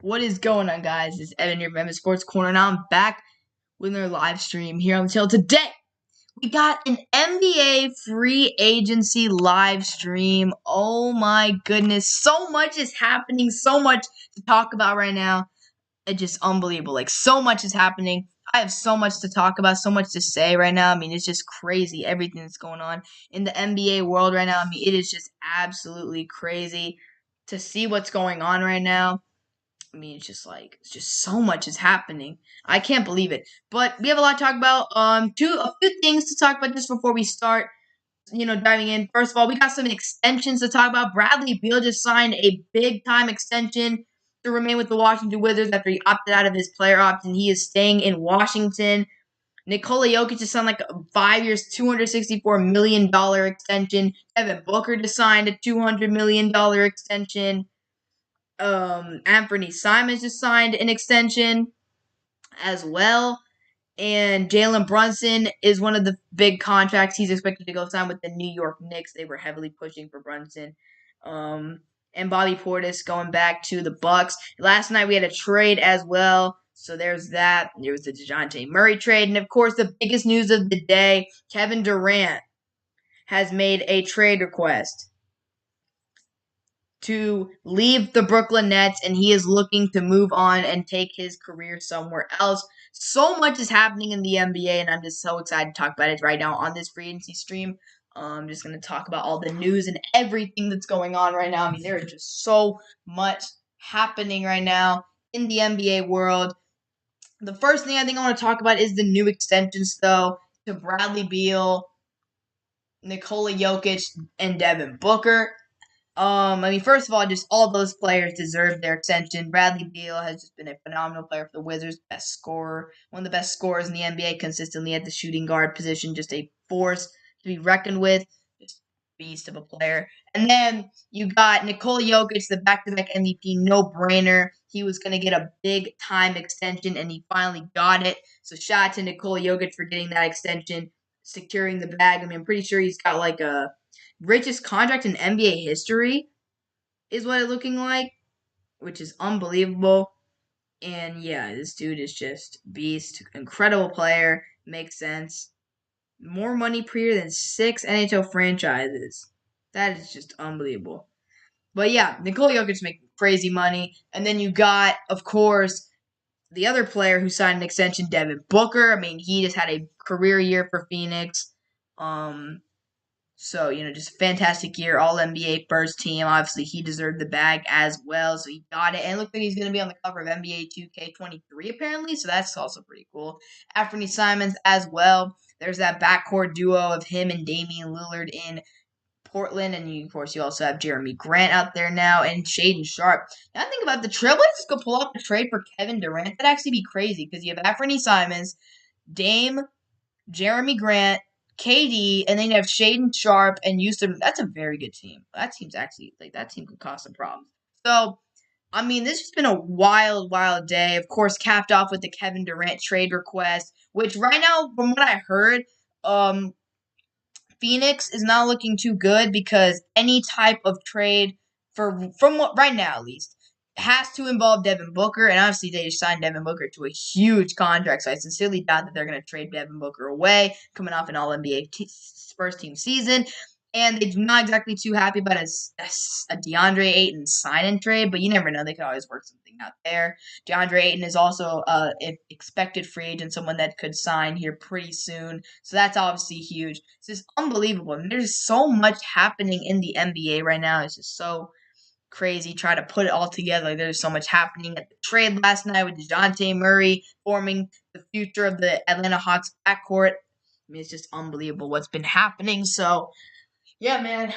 What is going on, guys? It's Evan here from Evan Sports Corner, and I'm back with another live stream here on the channel. Today, we got an NBA free agency live stream. Oh my goodness, so much is happening, so much to talk about right now. It's just unbelievable. Like, so much is happening. I have so much to talk about, so much to say right now. I mean, it's just crazy, everything that's going on in the NBA world right now. I mean, it is just absolutely crazy to see what's going on right now. I mean, it's just so much is happening. I can't believe it. But we have a lot to talk about. A few things to talk about just before we start, diving in. First of all, we got some extensions to talk about. Bradley Beal just signed a big time extension to remain with the Washington Wizards after he opted out of his player option. He is staying in Washington. Nikola Jokic just signed like a 5 years, $264 million extension. Devin Booker just signed a $200 million extension. Anthony Simons just signed an extension as well. And Jalen Brunson is one of the big contracts. He's expected to go sign with the New York Knicks. They were heavily pushing for Brunson. And Bobby Portis going back to the Bucks. Last night we had a trade as well. So there's that. There was the DeJounte Murray trade. And of course, the biggest news of the day, Kevin Durant has made a trade request to leave the Brooklyn Nets, and he is looking to move on and take his career somewhere else. So much is happening in the NBA, and I'm just so excited to talk about it right now on this free agency stream. I'm just going to talk about all the news and everything that's going on right now. I mean, there is just so much happening right now in the NBA world. The first thing I think I want to talk about is the new extensions, though, to Bradley Beal, Nikola Jokic, and Devin Booker. First of all, just all those players deserve their extension. Bradley Beal has just been a phenomenal player for the Wizards, best scorer, one of the best scorers in the NBA, consistently at the shooting guard position, just a force to be reckoned with, just beast of a player. And then you got Nikola Jokic, the back-to-back MVP, no-brainer. He was going to get a big-time extension, and he finally got it. So shout out to Nikola Jokic for getting that extension, securing the bag. I mean, I'm pretty sure he's got like a richest contract in NBA history is what it's looking like, which is unbelievable. And yeah, this dude is just beast, incredible player, makes sense. More money per year than 6 NHL franchises. That is just unbelievable. But yeah, Nikola Jokic making crazy money. And then you got, of course, the other player who signed an extension, Devin Booker. I mean, he just had a career year for Phoenix. So, just a fantastic year, all NBA first team. Obviously, he deserved the bag as well, so he got it. And it looked like he's going to be on the cover of NBA 2K23, apparently, so that's also pretty cool. Anthony Simons as well. There's that backcourt duo of him and Damian Lillard in Portland, and of course, you also have Jeremy Grant out there now, and Shaedon Sharpe. Now, think about the Trailblazers could pull off a trade for Kevin Durant. That'd actually be crazy, because you have Anthony Simons, Dame, Jeremy Grant, KD, and then you have Shaedon Sharpe and Houston. That's a very good team. That team's actually, that team could cause some problems. So, I mean, this has been a wild, wild day. Of course, capped off with the Kevin Durant trade request, which right now, from what I heard, Phoenix is not looking too good because any type of trade from what right now at least has to involve Devin Booker, and obviously they just signed Devin Booker to a huge contract. So I sincerely doubt that they're going to trade Devin Booker away, coming off an All NBA first team season. And they're not exactly too happy about a DeAndre Ayton sign and trade, but you never know. They could always work something out there. DeAndre Ayton is also an expected free agent, someone that could sign here pretty soon. So that's obviously huge. This is unbelievable. I mean, there's so much happening in the NBA right now. It's just so crazy. Try to put it all together. Like, there's so much happening at the trade last night with DeJounte Murray forming the future of the Atlanta Hawks backcourt. I mean, it's just unbelievable what's been happening. So, yeah, man.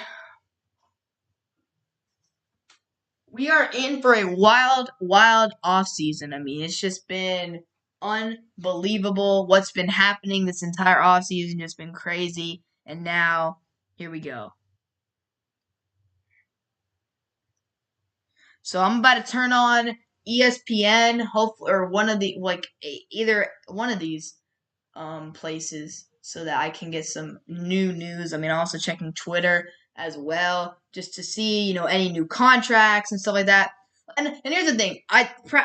We are in for a wild, wild offseason. I mean, it's just been unbelievable what's been happening this entire offseason. Just been crazy. And now, here we go. So I'm about to turn on ESPN, hopefully, or one of the either one of these places, so that I can get some new news. I mean, also checking Twitter as well, just to see any new contracts and stuff like that. And here's the thing,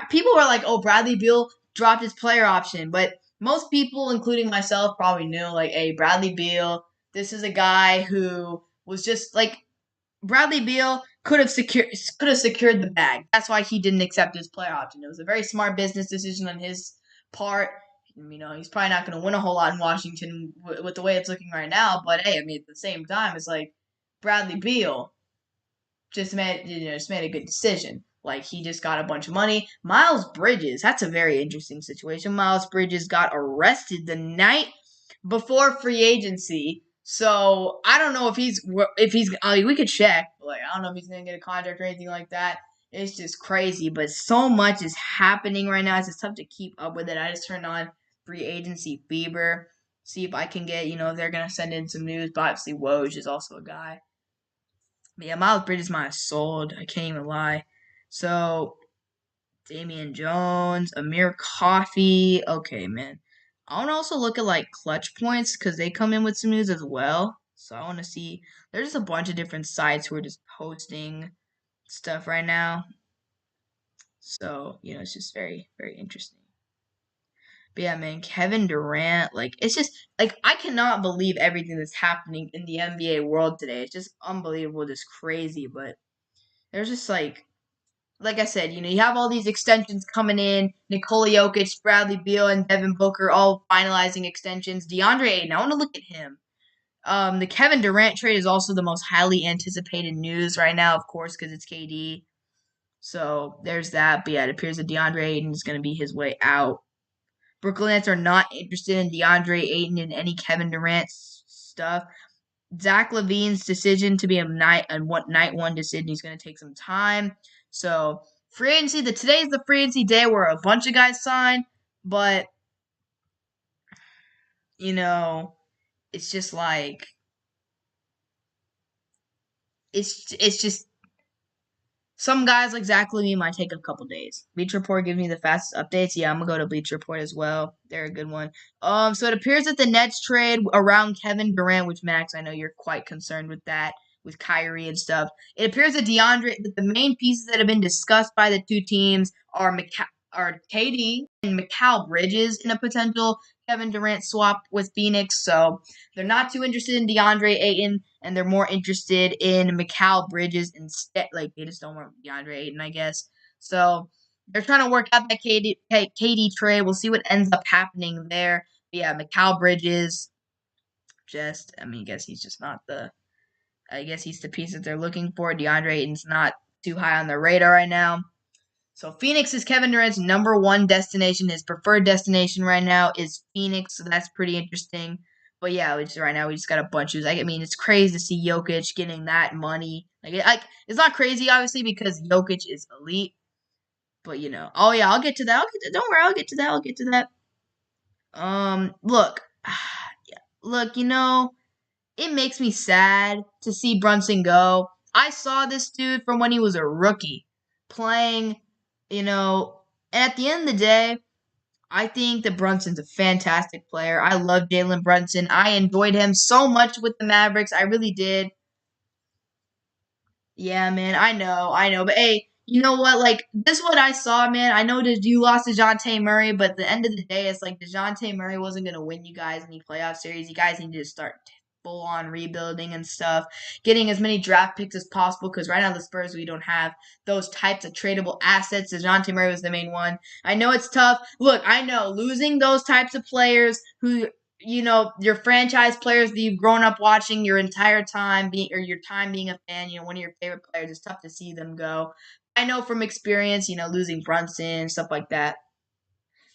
people were like, oh, Bradley Beal dropped his player option, but most people, including myself, probably knew like, hey, Bradley Beal, this is a guy who was just like Bradley Beal could have secured the bag. That's why he didn't accept his player option. It was a very smart business decision on his part. He's probably not going to win a whole lot in Washington with the way it's looking right now. But hey, I mean, at the same time, it's like Bradley Beal just made a good decision. Like he just got a bunch of money. Miles Bridges, that's a very interesting situation. Miles Bridges got arrested the night before free agency. So I don't know if he's I mean, we could check. Like I don't know if he's gonna get a contract or anything like that. It's just crazy, but so much is happening right now. It's just tough to keep up with it. I just turned on free agency fever, see if I can get if they're gonna send in some news. But obviously Woj is also a guy. But yeah, Miles Bridges might have sold. I can't even lie. So Damian Jones, Amir Coffee. Okay, man. I want to also look at like clutch points because they come in with some news as well. So I want to see. There's just a bunch of different sites who are just posting stuff right now. So it's just very very interesting. But yeah, man, Kevin Durant, like it's just like I cannot believe everything that's happening in the NBA world today. It's just unbelievable, just crazy. But there's just like I said, you have all these extensions coming in. Nikola Jokic, Bradley Beal, and Devin Booker all finalizing extensions. DeAndre Ayton, I want to look at him. The Kevin Durant trade is also the most highly anticipated news right now, of course, because it's KD. So there's that. But yeah, it appears that DeAndre Ayton is going to be his way out. Brooklyn Nets are not interested in DeAndre Ayton and any Kevin Durant stuff. Zach LaVine's decision to be a night one decision. He's going to take some time. So free agency. Today's the free agency day where a bunch of guys sign, but it's just like it's just some guys like Zach LaVine might take a couple days. Bleacher Report gives me the fastest updates. Yeah, I'm gonna go to Bleacher Report as well. They're a good one. So it appears that the Nets trade around Kevin Durant, which Max, I know you're quite concerned with that, with Kyrie and stuff. It appears that the main pieces that have been discussed by the two teams are KD and Mikal Bridges in a potential Kevin Durant swap with Phoenix. So they're not too interested in DeAndre Ayton, and they're more interested in Mikal Bridges instead. Like they just don't want DeAndre Ayton, I guess. So they're trying to work out that KD trade. We'll see what ends up happening there. But yeah, Mikal Bridges. I guess he's just not the. I guess he's the piece that they're looking for. DeAndre Ayton's not too high on the radar right now. So Phoenix is Kevin Durant's number one destination. His preferred destination right now is Phoenix, so that's pretty interesting. But yeah, right now we just got a bunch of. I mean, it's crazy to see Jokic getting that money. It's not crazy, obviously, because Jokic is elite. But oh yeah, I'll get to that. Don't worry, I'll get to that. I'll get to that. Look, yeah, look, it makes me sad to see Brunson go. I saw this dude from when he was a rookie playing, and at the end of the day, I think that Brunson's a fantastic player. I love Jalen Brunson. I enjoyed him so much with the Mavericks. I really did. Yeah, man, I know. But hey, you know what? Like, this is what I saw, man. I know that you lost to DeJounte Murray, but at the end of the day, it's like DeJounte Murray wasn't going to win you guys any playoff series. You guys need to start full on rebuilding and stuff, getting as many draft picks as possible, because right now the Spurs, we don't have those types of tradable assets. DeJounte Murray was the main one. I know it's tough. Look, I know losing those types of players who your franchise players that you've grown up watching your entire time your time being a fan, one of your favorite players, it's tough to see them go. I know from experience, losing Brunson, stuff like that.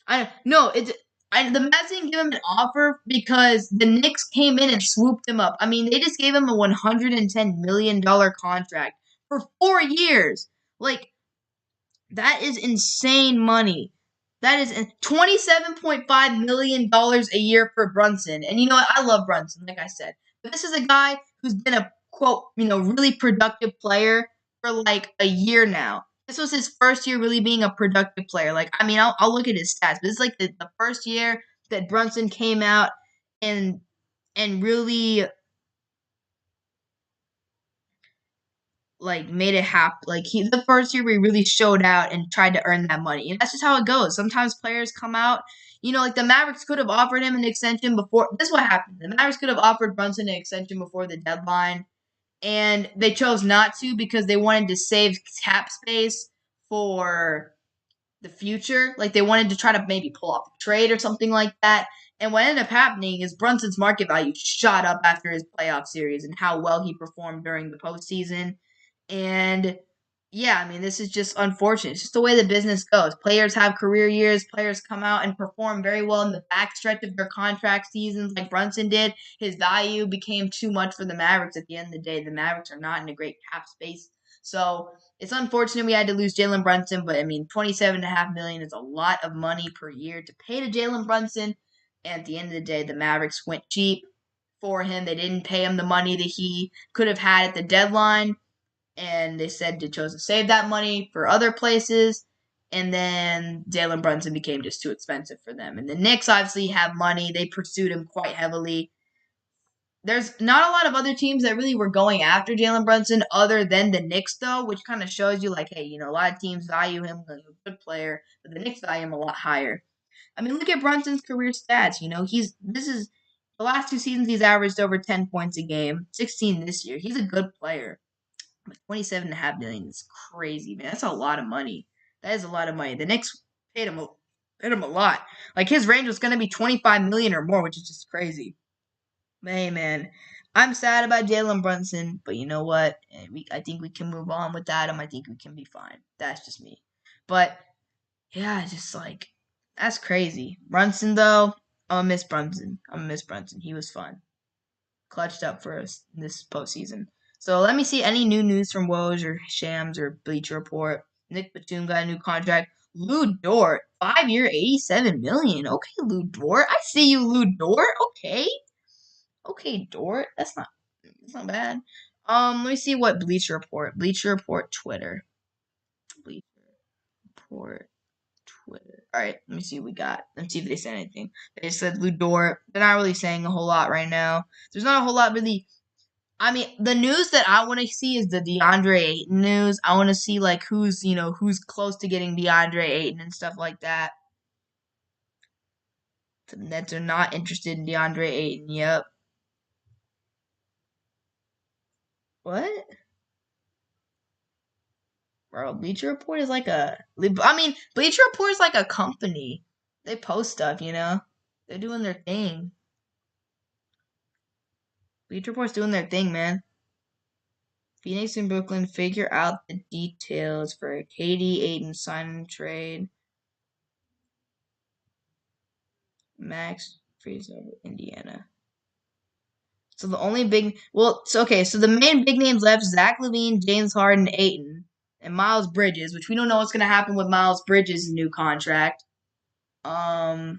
The Mets didn't give him an offer because the Knicks came in and swooped him up. I mean, they just gave him a $110 million contract for 4 years. Like, that is insane money. That is $27.5 million a year for Brunson. And you know what? I love Brunson, like I said. But this is a guy who's been a, quote, really productive player for like a year now. This was his first year really being a productive player. Like, I mean, I'll look at his stats, but this is like the first year that Brunson came out and really like made it happen. Like the first year we really showed out and tried to earn that money. And that's just how it goes. Sometimes players come out, like the Mavericks could have offered him an extension before. This is what happened. The Mavericks could have offered Brunson an extension before the deadline, and they chose not to because they wanted to save cap space for the future. Like they wanted to try to maybe pull off a trade or something like that. And what ended up happening is Brunson's market value shot up after his playoff series and how well he performed during the postseason. And yeah, I mean, this is just unfortunate. It's just the way the business goes. Players have career years. Players come out and perform very well in the backstretch of their contract seasons, like Brunson did. His value became too much for the Mavericks at the end of the day. The Mavericks are not in a great cap space. So it's unfortunate we had to lose Jalen Brunson, but I mean, $27.5 million is a lot of money per year to pay to Jalen Brunson. And at the end of the day, the Mavericks went cheap for him. They didn't pay him the money that he could have had at the deadline, and they said they chose to save that money for other places. And then Jalen Brunson became just too expensive for them. And the Knicks obviously have money. They pursued him quite heavily. There's not a lot of other teams that really were going after Jalen Brunson other than the Knicks, though, which kind of shows you, like, hey, a lot of teams value him as a good player, but the Knicks value him a lot higher. I mean, look at Brunson's career stats. This is the last 2 seasons he's averaged over 10 points a game, 16 this year. He's a good player. But $27.5 million is crazy, man. That's a lot of money. That is a lot of money. The Knicks paid him a lot. Like his range was going to be 25 million or more, which is just crazy. Hey, man, I'm sad about Jalen Brunson, but you know what? I think we can move on without him. I think we can be fine. That's just me. But yeah, just like that's crazy. Brunson though, I'm gonna miss Brunson. He was fun. Clutched up for us in this postseason. So let me see any new news from Woj or Shams or Bleacher Report. Nick Batum got a new contract. Lou Dort, 5-year, $87 million. Okay, Lou Dort. I see you, Lou Dort. Okay, Dort. That's not bad. Let me see what Bleacher Report. Bleacher Report Twitter. Bleacher Report Twitter. Alright, let me see what we got. Let's see if they said anything. They said Lou Dort. They're not really saying a whole lot right now. There's not a whole lot really. I mean, the news that I want to see is the DeAndre Ayton news. I want to see like who's close to getting DeAndre Ayton and stuff like that. The Nets are not interested in DeAndre Ayton. Yep. What? Bro, Bleacher Report is like Bleacher Report is like a company. They post stuff. They're doing their thing. Bleacher Report's doing their thing, man. Phoenix and Brooklyn figure out the details for KD Ayton sign and trade. Max frees over Indiana. So the only so the main big names left: Zach LaVine, James Harden, Ayton, and Miles Bridges, which we don't know what's gonna happen with Miles Bridges' new contract. And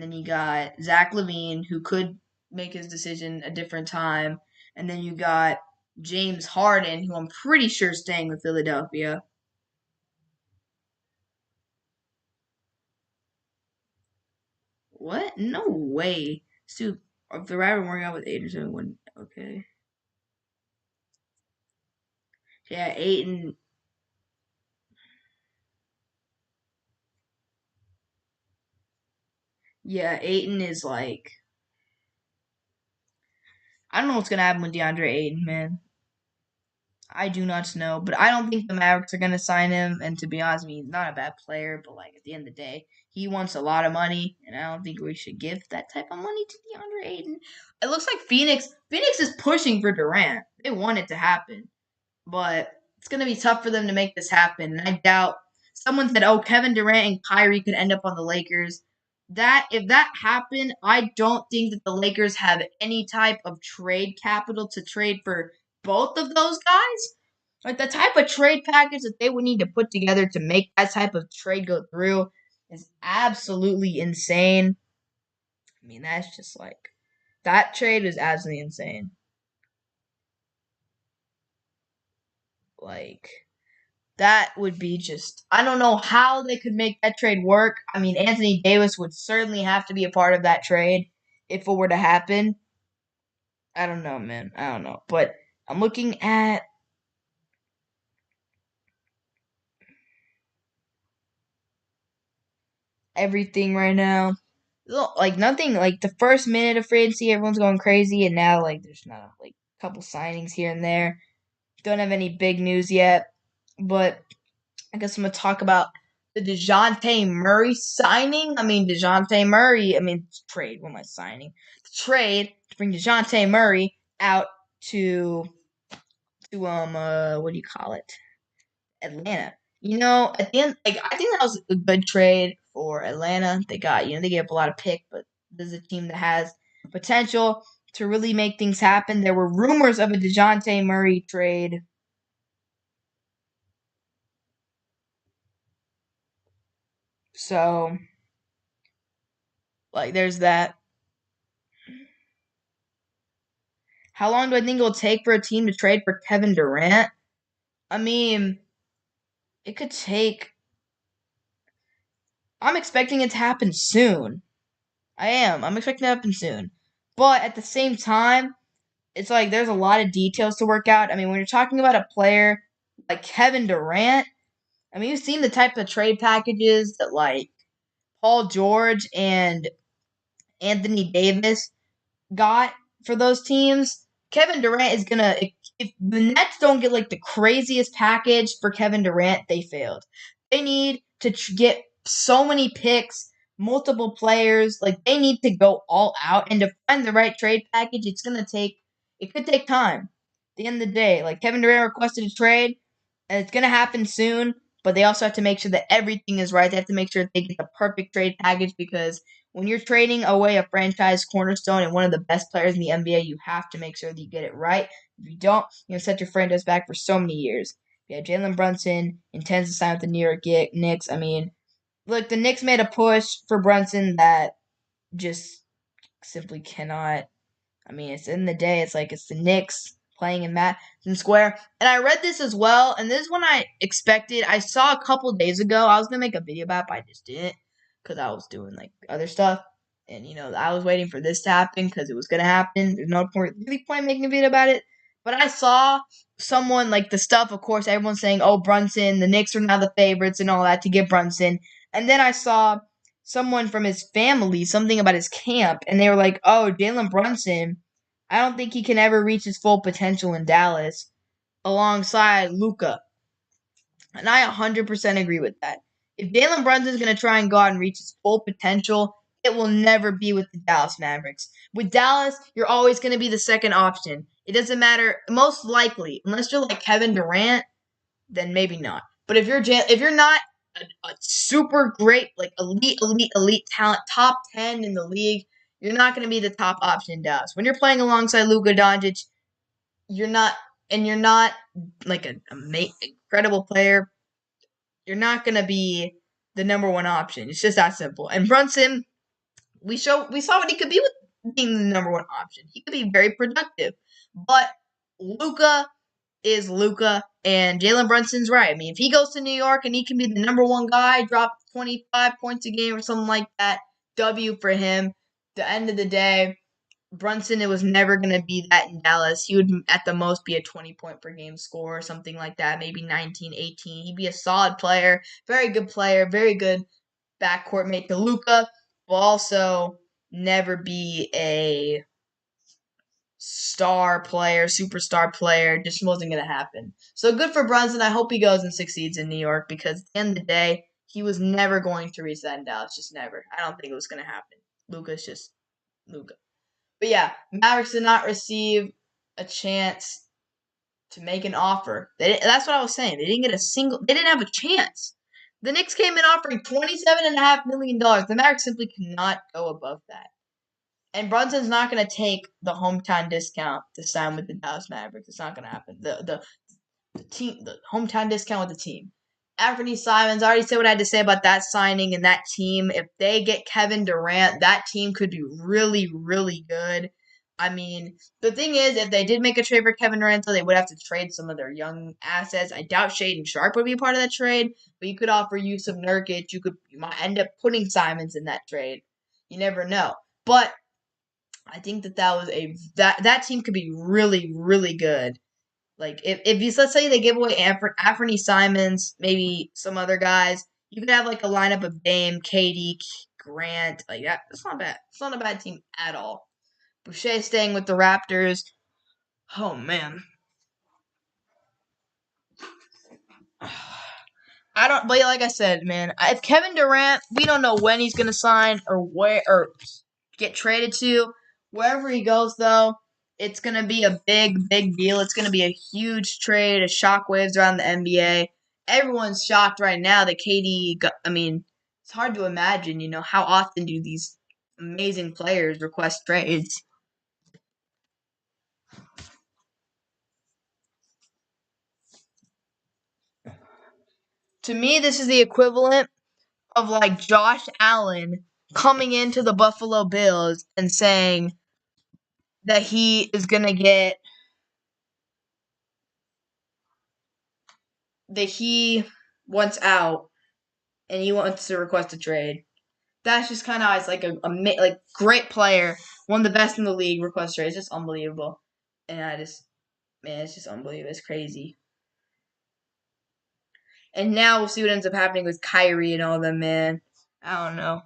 then you got Zach LaVine, who could make his decision a different time, and then you got James Harden, who I'm pretty sure is staying with Philadelphia. What? No way. Stu, if the Rabbit working out with Ayton, wouldn't. Okay. Yeah, Ayton. Yeah, Ayton is like. I don't know what's gonna happen with DeAndre Ayton, man. I do not know, but I don't think the Mavericks are gonna sign him. And to be honest with me, he's not a bad player, but like at the end of the day, he wants a lot of money, and I don't think we should give that type of money to DeAndre Ayton. It looks like Phoenix is pushing for Durant. They want it to happen, but it's gonna be tough for them to make this happen. And I doubt someone said, "Oh, Kevin Durant and Kyrie could end up on the Lakers." That if that happened, I don't think that the Lakers have any type of trade capital to trade for both of those guys. Like the type of trade package that they would need to put together to make that type of trade go through is absolutely insane. I mean, that's just like that trade is absolutely insane. Like that would be just I don't know how they could make that trade work. I mean, Anthony Davis would certainly have to be a part of that trade. if it were to happen. I don't know, man. I don't know. But I'm looking at everything right now. Like nothing. Like the first minute of free agency, everyone's going crazy, and now like there's not like a couple signings here and there. Don't have any big news yet, but I guess I'm gonna talk about the DeJounte Murray signing. I mean DeJounte Murray. I mean trade. What am I signing? The trade to bring DeJounte Murray out to what do you call it? Atlanta. You know, at the end, like I think that was a good trade for Atlanta. They got, they gave up a lot of pick, but this is a team that has potential to really make things happen. There were rumors of a DeJounte Murray trade. So, like, there's that. How long do I think it will take for a team to trade for Kevin Durant? I mean, it could take. I'm expecting it to happen soon. I am. I'm expecting it to happen soon. But at the same time, it's like there's a lot of details to work out. I mean, when you're talking about a player like Kevin Durant, I mean, you've seen the type of trade packages that like Paul George and Anthony Davis got for those teams. Kevin Durant is gonna, if the Nets don't get like the craziest package for Kevin Durant, they failed. They need to get so many picks, multiple players. Like they need to go all out, and to find the right trade package, it could take time. At the end of the day, like Kevin Durant requested a trade, and it's gonna happen soon. But they also have to make sure that everything is right. They have to make sure that they get the perfect trade package because when you're trading away a franchise cornerstone and one of the best players in the NBA, you have to make sure that you get it right. If you don't, you're going to set your franchise back for so many years. Yeah, Jalen Brunson intends to sign with the New York Knicks. I mean, look, the Knicks made a push for Brunson that just simply cannot. I mean, it's in the day. It's like it's the Knicks playing in Madison Square. And I read this as well, and this is what I expected. I saw a couple days ago. I was gonna make a video about it, but I just didn't because I was doing like other stuff. And I was waiting for this to happen because it was gonna happen. There's no point making a video about it. But I saw someone like the stuff. Of course, everyone's saying, "Oh, Brunson, the Knicks are now the favorites and all that to get Brunson." And then I saw someone from his family, something about his camp, and they were like, "Oh, Jalen Brunson, I don't think he can ever reach his full potential in Dallas alongside Luka." And I 100% agree with that. If Jalen Brunson is going to try and go out and reach his full potential, it will never be with the Dallas Mavericks. With Dallas, you're always going to be the second option. It doesn't matter, most likely, unless you're like Kevin Durant, then maybe not. But if you're not a super great, like elite talent, top 10 in the league, you're not going to be the top option in Dallas. When you're playing alongside Luka Doncic, you're not, and you're not like an incredible player. You're not going to be the number one option. It's just that simple. And Brunson, we saw what he could be with being the number one option. He could be very productive, but Luka is Luka, and Jalen Brunson's right. I mean, if he goes to New York and he can be the number one guy, drop 25 points a game or something like that, W for him. At the end of the day, Brunson, it was never going to be that in Dallas. He would at the most be a 20-point per game scorer or something like that, maybe 19, 18. He'd be a solid player, very good backcourt mate to Luka, but also never be a star player, superstar player. Just wasn't going to happen. So good for Brunson. I hope he goes and succeeds in New York because at the end of the day, he was never going to reach that in Dallas. Just never. I don't think it was going to happen. Luka's just Luka. But yeah, Mavericks did not receive a chance to make an offer. That's what I was saying. They didn't get a single. They didn't have a chance. The Knicks came in offering $27.5 million. The Mavericks simply cannot go above that. And Brunson's not going to take the hometown discount to sign with the Dallas Mavericks. It's not going to happen. The team, the hometown discount with the team. Anthony Simons, I already said what I had to say about that signing and that team. If they get Kevin Durant, that team could be really, really good. I mean, the thing is, if they did make a trade for Kevin Durant, though, they would have to trade some of their young assets. I doubt Shaedon Sharpe would be part of that trade, but you could offer Jusuf Nurkic. You might end up putting Simons in that trade. You never know. But I think that was that team could be really really good. Like if you let's say they give away Anthony Simons, maybe some other guys, you could have like a lineup of Dame, KD, Grant, like that. It's not bad. It's not a bad team at all. Boucher staying with the Raptors. Oh man. I don't, but like I said, man, if Kevin Durant, we don't know when he's gonna sign or where or get traded to. Wherever he goes, though, it's gonna be a big deal. It's gonna be a huge trade, a shockwaves around the NBA. Everyone's shocked right now that KD. I mean, it's hard to imagine. You know, how often do these amazing players request trades? To me, this is the equivalent of like Josh Allen coming into the Buffalo Bills and saying that he is gonna get that he wants out and he wants to request a trade. That's just kind of it's like a like great player, one of the best in the league. Request trade. It's just unbelievable, and I just man, it's just unbelievable. It's crazy. And now we'll see what ends up happening with Kyrie and all them. Man, I don't know.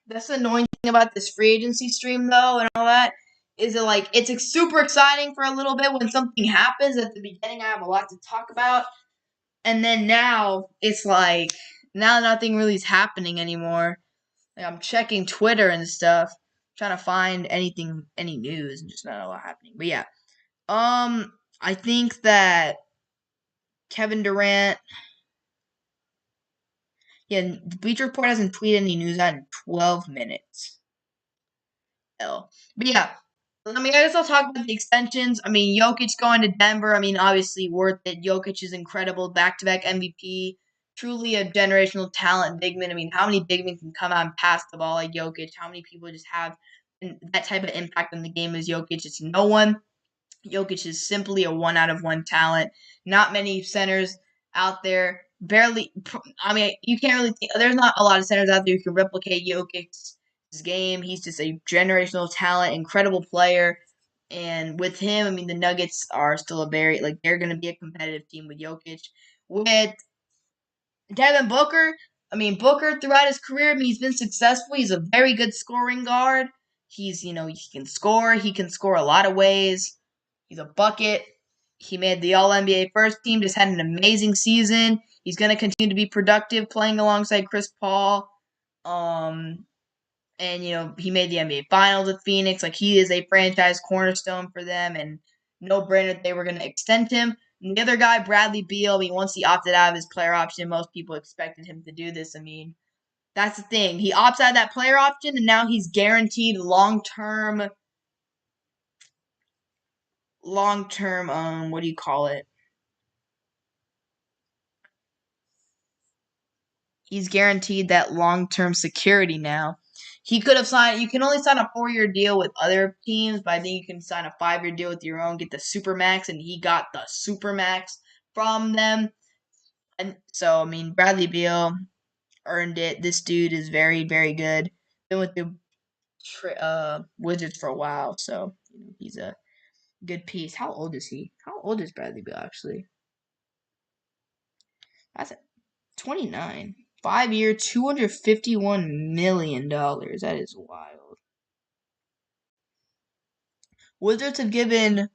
That's the annoying thing about this free agency stream, though, and all that. Is it like it's super exciting for a little bit when something happens at the beginning? I have a lot to talk about, and then now it's like now nothing really is happening anymore. Like I'm checking Twitter and stuff, trying to find any news, and just not a lot happening. But yeah, I think that Kevin Durant, yeah, the Bleacher Report hasn't tweeted any news out in 12 minutes. But yeah, I mean, I guess I'll talk about the extensions. I mean, Jokic going to Denver. I mean, obviously worth it. Jokic is incredible, back-to-back MVP, truly a generational talent, big man. I mean, how many big men can come out and pass the ball like Jokic? How many people just have that type of impact on the game as Jokic? It's no one. Jokic is simply a one out of one talent. Not many centers out there. Barely. I mean, you can't really think. There's not a lot of centers out there who can replicate Jokic's game. He's just a generational talent, incredible player. And with him, I mean, the Nuggets are still a very like they're going to be a competitive team with Jokic. With Devin Booker, I mean, Booker throughout his career, I mean, he's been successful. He's a very good scoring guard. He's, he can score. He can score a lot of ways. He's a bucket. He made the All NBA first team, just had an amazing season. He's going to continue to be productive playing alongside Chris Paul. Um, and, he made the NBA Finals with Phoenix. Like, he is a franchise cornerstone for them, and no brainer that they were going to extend him. And the other guy, Bradley Beal, I mean, once he opted out of his player option, most people expected him to do this. I mean, that's the thing. He opts out of that player option, and now he's guaranteed long term, what do you call it? He's guaranteed that long-term security now. He could have signed. You can only sign a 4-year deal with other teams, but I think you can sign a 5-year deal with your own, get the supermax, and he got the supermax from them. And so, I mean, Bradley Beal earned it. This dude is very, very good. Been with the Wizards for a while, so he's a good piece. How old is he? How old is Bradley Beal actually? That's 29. 5-year, $251 million. That is wild. Wizards have given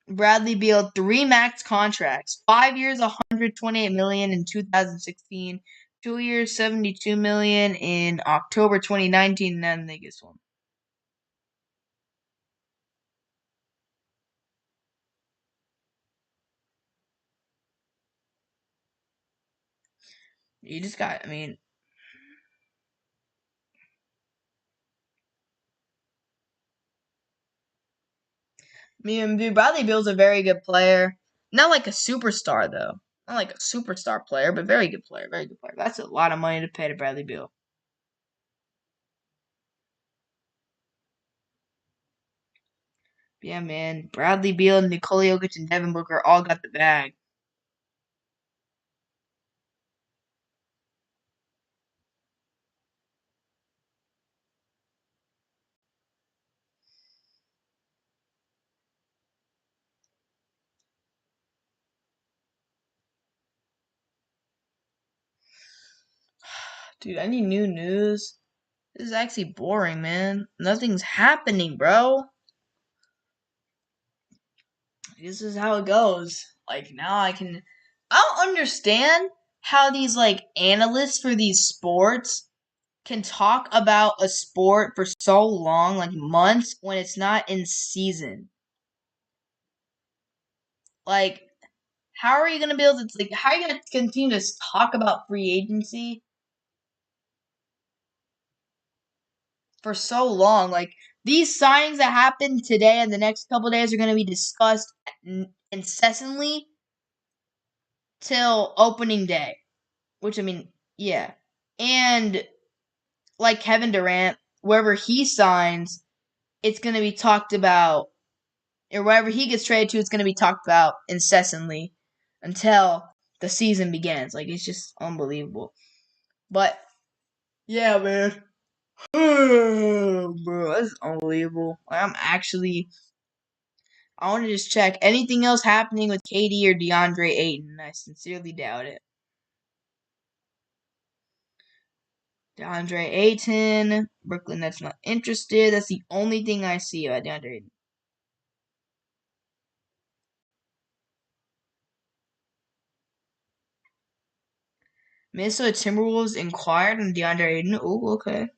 Bradley Beal 3 max contracts. 5 years, $128 million in 2016. 2 years, $72 million in October 2019. And then they get one. You just got. I mean, dude, Bradley Beal's a very good player. Not like a superstar though. Not like a superstar player, but very good player. Very good player. That's a lot of money to pay to Bradley Beal. Yeah, man. Bradley Beal, Nikola Jokic, and Devin Booker all got the bag. Dude, I need new news. This is actually boring, man. Nothing's happening, bro. This is how it goes. Like, now I don't understand how these, like, analysts for these sports can talk about a sport for so long, like months, when it's not in season. Like, how are you going to be able to, like, how are you going to continue to talk about free agency for so long? Like, these signings that happen today and the next couple days are going to be discussed incessantly till opening day. Which, I mean, yeah. And, like Kevin Durant, wherever he signs, it's going to be talked about, or wherever he gets traded to, it's going to be talked about incessantly until the season begins. Like, it's just unbelievable. But, yeah, man. Bro, that's unbelievable. Like, I want to just check anything else happening with KD or DeAndre Ayton. I sincerely doubt it. DeAndre Ayton, Brooklyn Nets not interested. That's the only thing I see about DeAndre Ayton. Minnesota Timberwolves inquired on DeAndre Ayton. Oh, okay.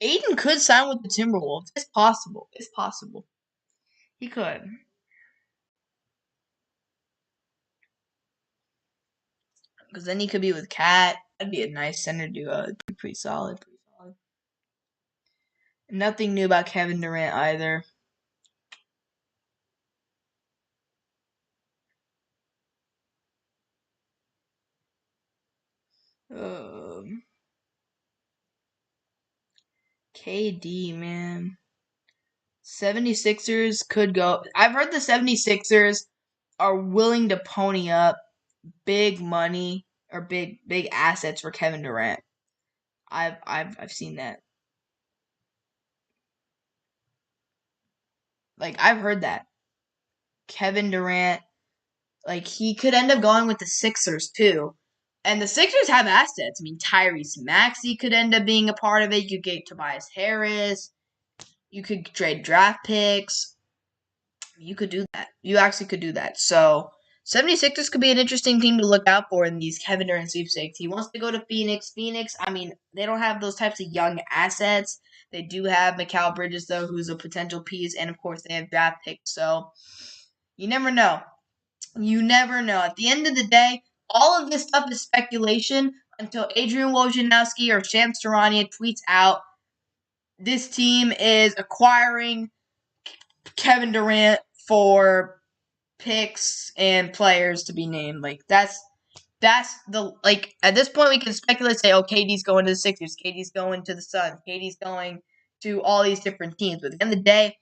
Ayton could sign with the Timberwolves. It's possible. It's possible. He could. Because then he could be with Cat. That'd be a nice center duo. It'd be pretty solid. Pretty solid. Nothing new about Kevin Durant either. Um, KD, man. 76ers could go. I've heard the 76ers are willing to pony up big money or big assets for Kevin Durant. I've seen that. Like, I've heard that. Kevin Durant, like, he could end up going with the Sixers too. And the Sixers have assets. I mean, Tyrese Maxey could end up being a part of it. You could get Tobias Harris. You could trade draft picks. You could do that. You actually could do that. So 76ers could be an interesting team to look out for in these Kevin Durant sweepstakes. He wants to go to Phoenix. Phoenix, I mean, they don't have those types of young assets. They do have Mikal Bridges, though, who's a potential piece. And, of course, they have draft picks. So you never know. You never know. At the end of the day, all of this stuff is speculation until Adrian Wojnarowski or Shams Charania tweets out, this team is acquiring Kevin Durant for picks and players to be named. Like, that's the, like, at this point we can speculate, say, oh, KD's going to the Sixers, KD's going to the Suns, KD's going to all these different teams. But at the end of the day,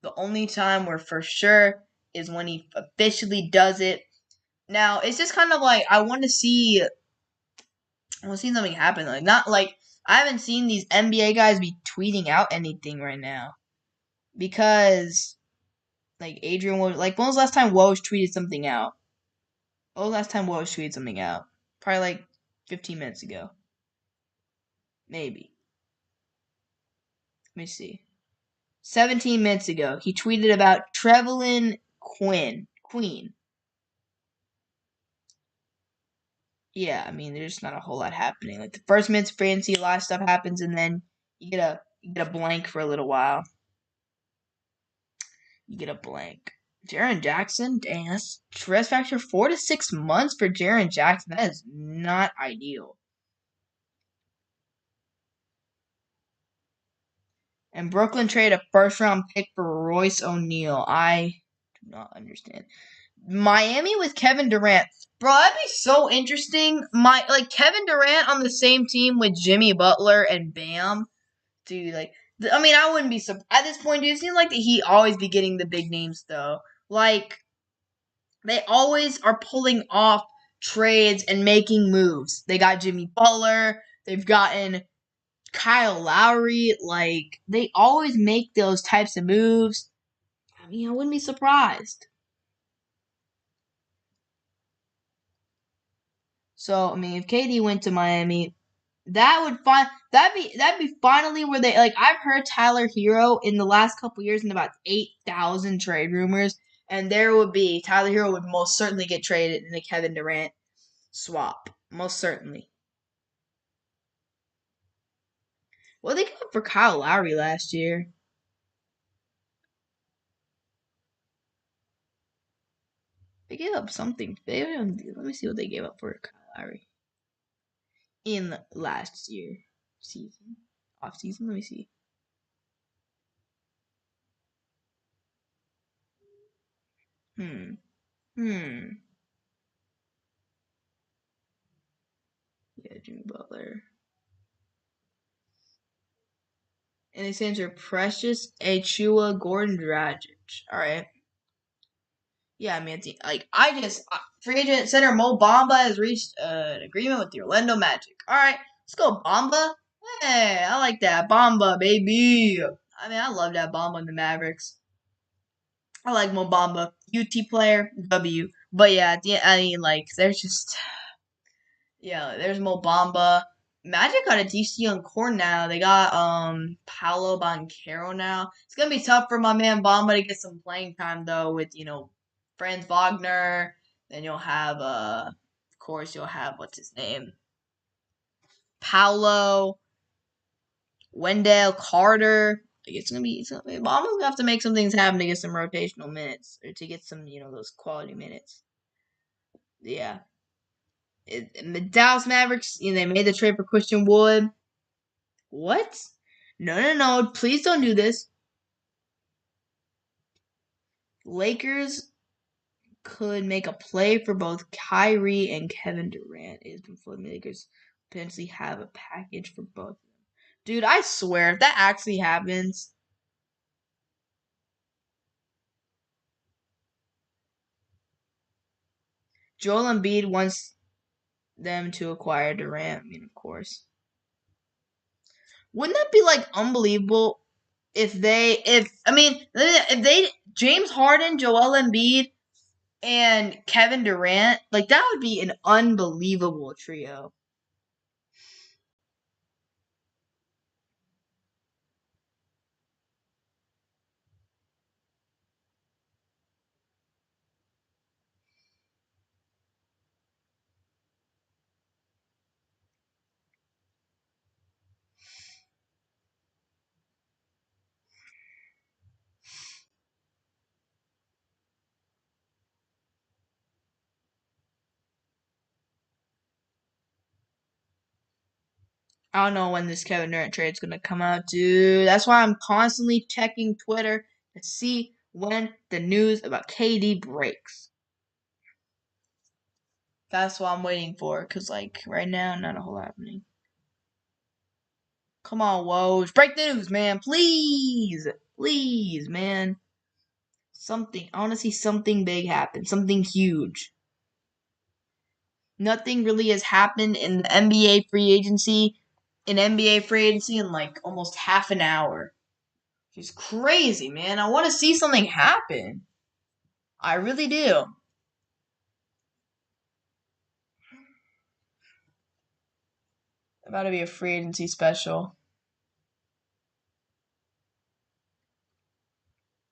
the only time we're for sure is when he officially does it. Now, it's just kind of like I want to see something happen. Like, not like I haven't seen these NBA guys be tweeting out anything right now because like Adrian Woj, like when was the last time Woj tweeted something out? When was the last time Woj tweeted something out? Probably like 15 minutes ago, maybe. Let me see. 17 minutes ago, he tweeted about Trevelin Queen. yeah, I mean, there's not a whole lot happening. Like the first minute's fancy, a lot of stuff happens, and then you get a blank for a little while. You get a blank. Jaren Jackson, dang, that's stress factor 4 to 6 months for Jaren Jackson. That is not ideal. And Brooklyn traded a first round pick for Royce O'Neal. I do not understand. Miami with Kevin Durant. Bro, that'd be so interesting. Kevin Durant on the same team with Jimmy Butler and Bam. Dude, I mean, I wouldn't be surprised at this point. Dude, it seems like the Heat always be getting the big names though. Like they always are pulling off trades and making moves. They got Jimmy Butler. They've gotten Kyle Lowry. Like they always make those types of moves. I mean, I wouldn't be surprised. So I mean, if KD went to Miami, that'd be finally where they like. I've heard Tyler Hero in the last couple years in about 8,000 trade rumors, and there would be Tyler Hero would most certainly get traded in a Kevin Durant swap, most certainly. Well, they got for Kyle Lowry last year. They gave up something. Let me see what they gave up for Kyle Lowry in last year season, off season. Let me see. Hmm. Hmm. Yeah, Jimmy Butler. And his names are Precious, Achua, Gordon Dragic. All right. Yeah, I mean, free agent center Mo Bamba has reached an agreement with the Orlando Magic. All right, let's go Bamba. Hey, I like that Bamba, baby. I mean, I love that Bamba in the Mavericks. I like Mo Bamba, UT player, W. But yeah, I mean, like, there's Mo Bamba. Magic got a DC young core now. They got Paolo Banchero now. It's gonna be tough for my man Bamba to get some playing time though with Franz Wagner. Then you'll have of course you'll have what's his name? Paolo, Wendell Carter. Like Bamba's gonna have to make some things happen to get some rotational minutes or to get some those quality minutes. Yeah. The Dallas Mavericks, they made the trade for Christian Wood. What? No, no, no. Please don't do this. Lakers could make a play for both Kyrie and Kevin Durant. It has been floating. The Lakers potentially have a package for both of them. Dude, I swear, if that actually happens, Joel Embiid wants them to acquire Durant. I mean, of course. Wouldn't that be unbelievable if James Harden, Joel Embiid, and Kevin Durant, that would be an unbelievable trio. I don't know when this Kevin Durant trade is gonna come out, dude. That's why I'm constantly checking Twitter to see when the news about KD breaks. That's what I'm waiting for, cause right now, not a whole lot happening. Come on, Woj, break the news, man, please, please, man. Something. I want to see something big happen, something huge. Nothing really has happened in the NBA free agency, in almost half an hour. It's crazy, man. I want to see something happen. I really do. About to be a free agency special.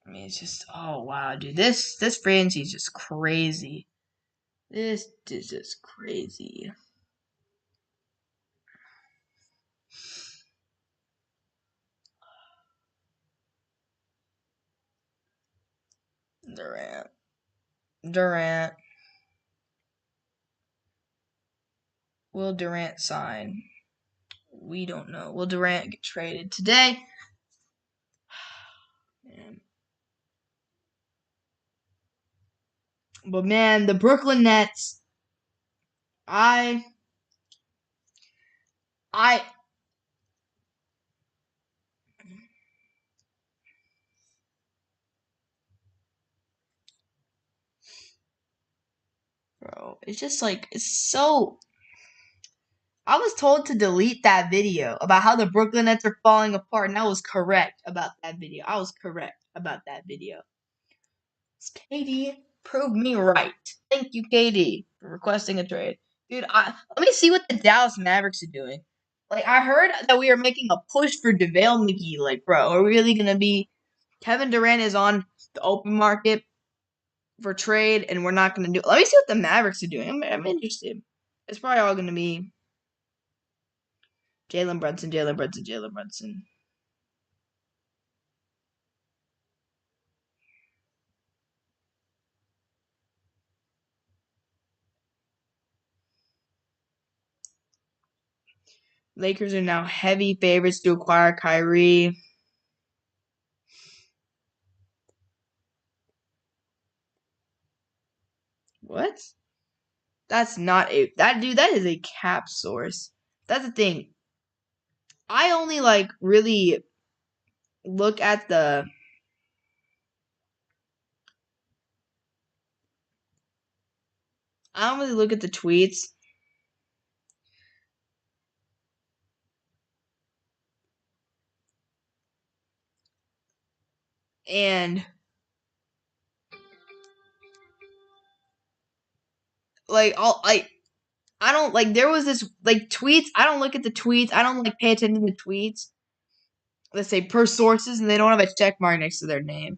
I mean, it's just oh wow, dude. This free agency is just crazy. This is just crazy. Durant. Will Durant sign? We don't know. Will Durant get traded today? But man, the Brooklyn Nets. I bro, it's just like it's so. I was told to delete that video about how the Brooklyn Nets are falling apart, and I was correct about that video. I was correct about that video. KD proved me right. Thank you, KD, for requesting a trade. Dude, let me see what the Dallas Mavericks are doing. Like, I heard that we are making a push for JaVale McGee. Like, bro, are we really going to be... Kevin Durant is on the open market for trade, and we're not going to do... Let me see what the Mavericks are doing. I'm interested. It's probably all going to be Jalen Brunson. Lakers are now heavy favorites to acquire Kyrie. What? That's not a that dude. That is a cap source. That's the thing. I only really look at the. I don't really look at the tweets. And I don't there was this tweets. I don't look at the tweets. I don't pay attention to the tweets. Let's say per sources, and they don't have a check mark next to their name.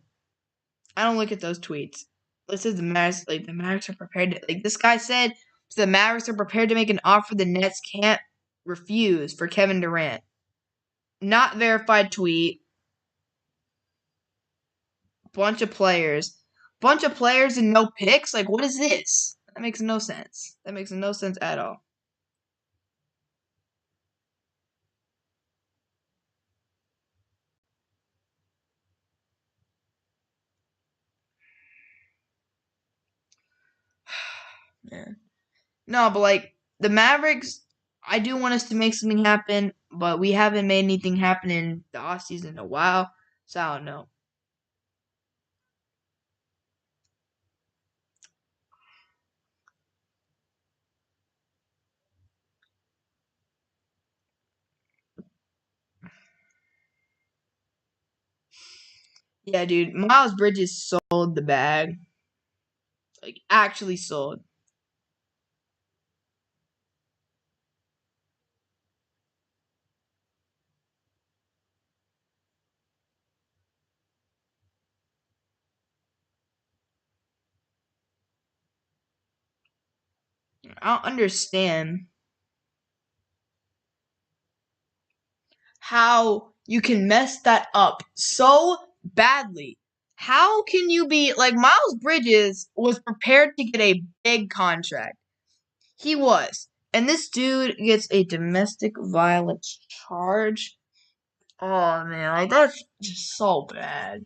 I don't look at those tweets. This is the Mavericks. The Mavericks are prepared to this guy said. The Mavericks are prepared to make an offer the Nets can't refuse for Kevin Durant. Not verified tweet. Bunch of players and no picks. What is this? That makes no sense. That makes no sense at all. Man. No, but the Mavericks, I do want us to make something happen, but we haven't made anything happen in the offseason in a while, so I don't know. Yeah, dude, Miles Bridges sold the bag. Actually sold. I don't understand how you can mess that up so badly. How can you be Miles Bridges was prepared to get a big contract? He was. And this dude gets a domestic violence charge. Oh man, that's just so bad.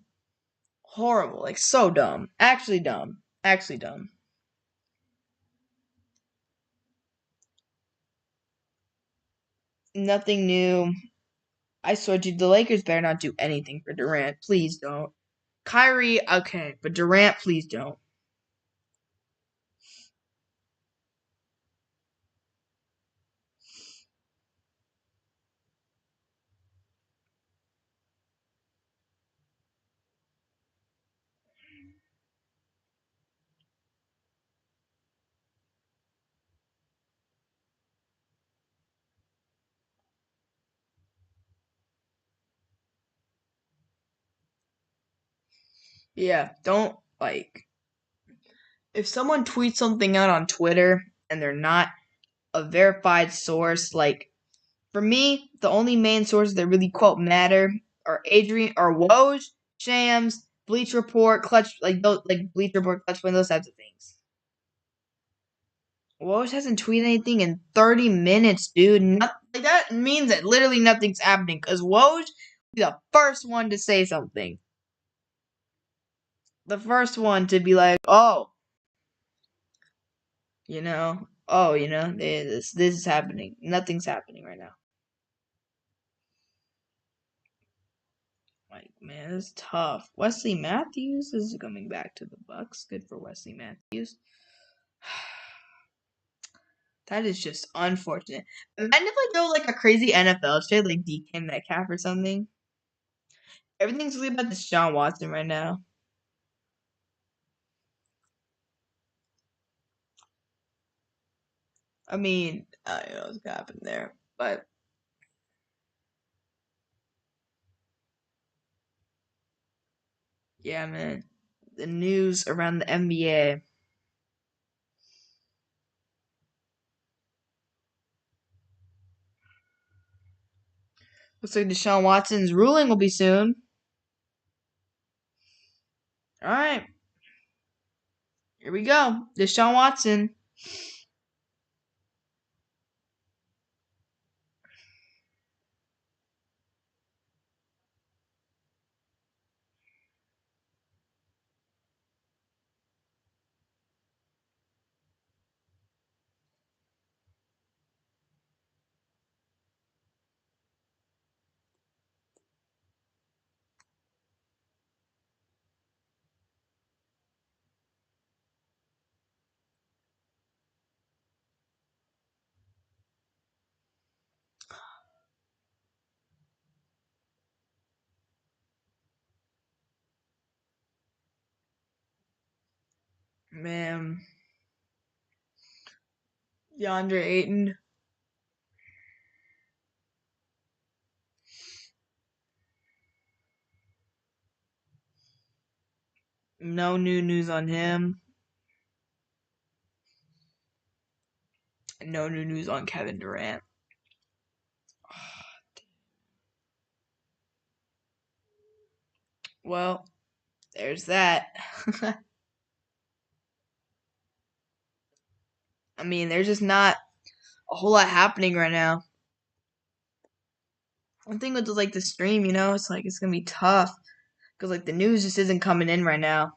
Horrible. So dumb. Actually dumb. Actually dumb. Nothing new. I swear, dude, the Lakers better not do anything for Durant. Please don't. Kyrie, okay, but Durant, please don't. Yeah, don't if someone tweets something out on Twitter and they're not a verified source, for me, the only main sources that really quote matter are Woj, Shams, Bleach Report, Clutch, like those, like Bleach Report, Clutch Win, those types of things. Woj hasn't tweeted anything in 30 minutes, dude. Like that means that literally nothing's happening because Woj be the first one to say something. The first one to be like, oh, this is happening. Nothing's happening right now. Like, man, it's tough. Wesley Matthews is coming back to the Bucks. Good for Wesley Matthews. That is just unfortunate. Imagine if there was like a crazy NFL trade, like DK Metcalf or something. Everything's really about Deshaun Watson right now. I mean, I don't know what's gonna happen there, but yeah, man. The news around the NBA. Looks like Deshaun Watson's ruling will be soon. All right. Here we go. Deshaun Watson. Man. DeAndre Ayton. No new news on him. No new news on Kevin Durant. Well, there's that. I mean, there's just not a whole lot happening right now. One thing with like the stream, it's like it's gonna be tough because like the news just isn't coming in right now.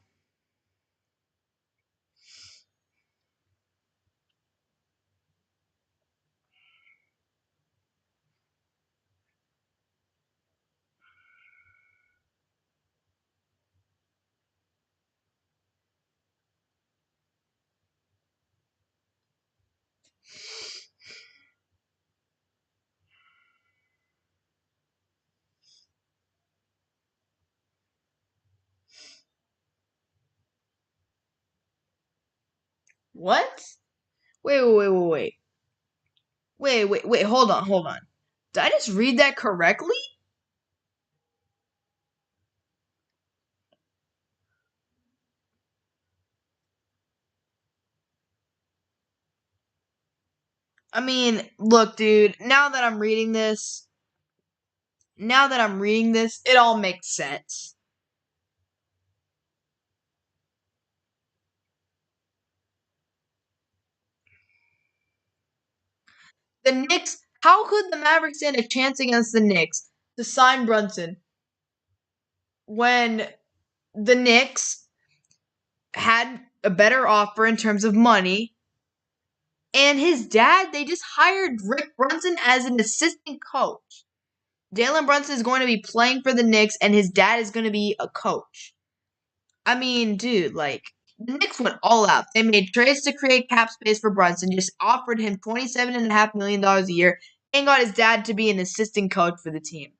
What? Wait. Hold on. Did I just read that correctly? I mean, look, dude. Now that I'm reading this, it all makes sense. The Knicks. How could the Mavericks stand a chance against the Knicks to sign Brunson when the Knicks had a better offer in terms of money? And his dad, they just hired Rick Brunson as an assistant coach. Jalen Brunson is going to be playing for the Knicks, and his dad is going to be a coach. I mean, dude, like, the Knicks went all out. They made trades to create cap space for Brunson, just offered him $27.5 million a year, and got his dad to be an assistant coach for the team.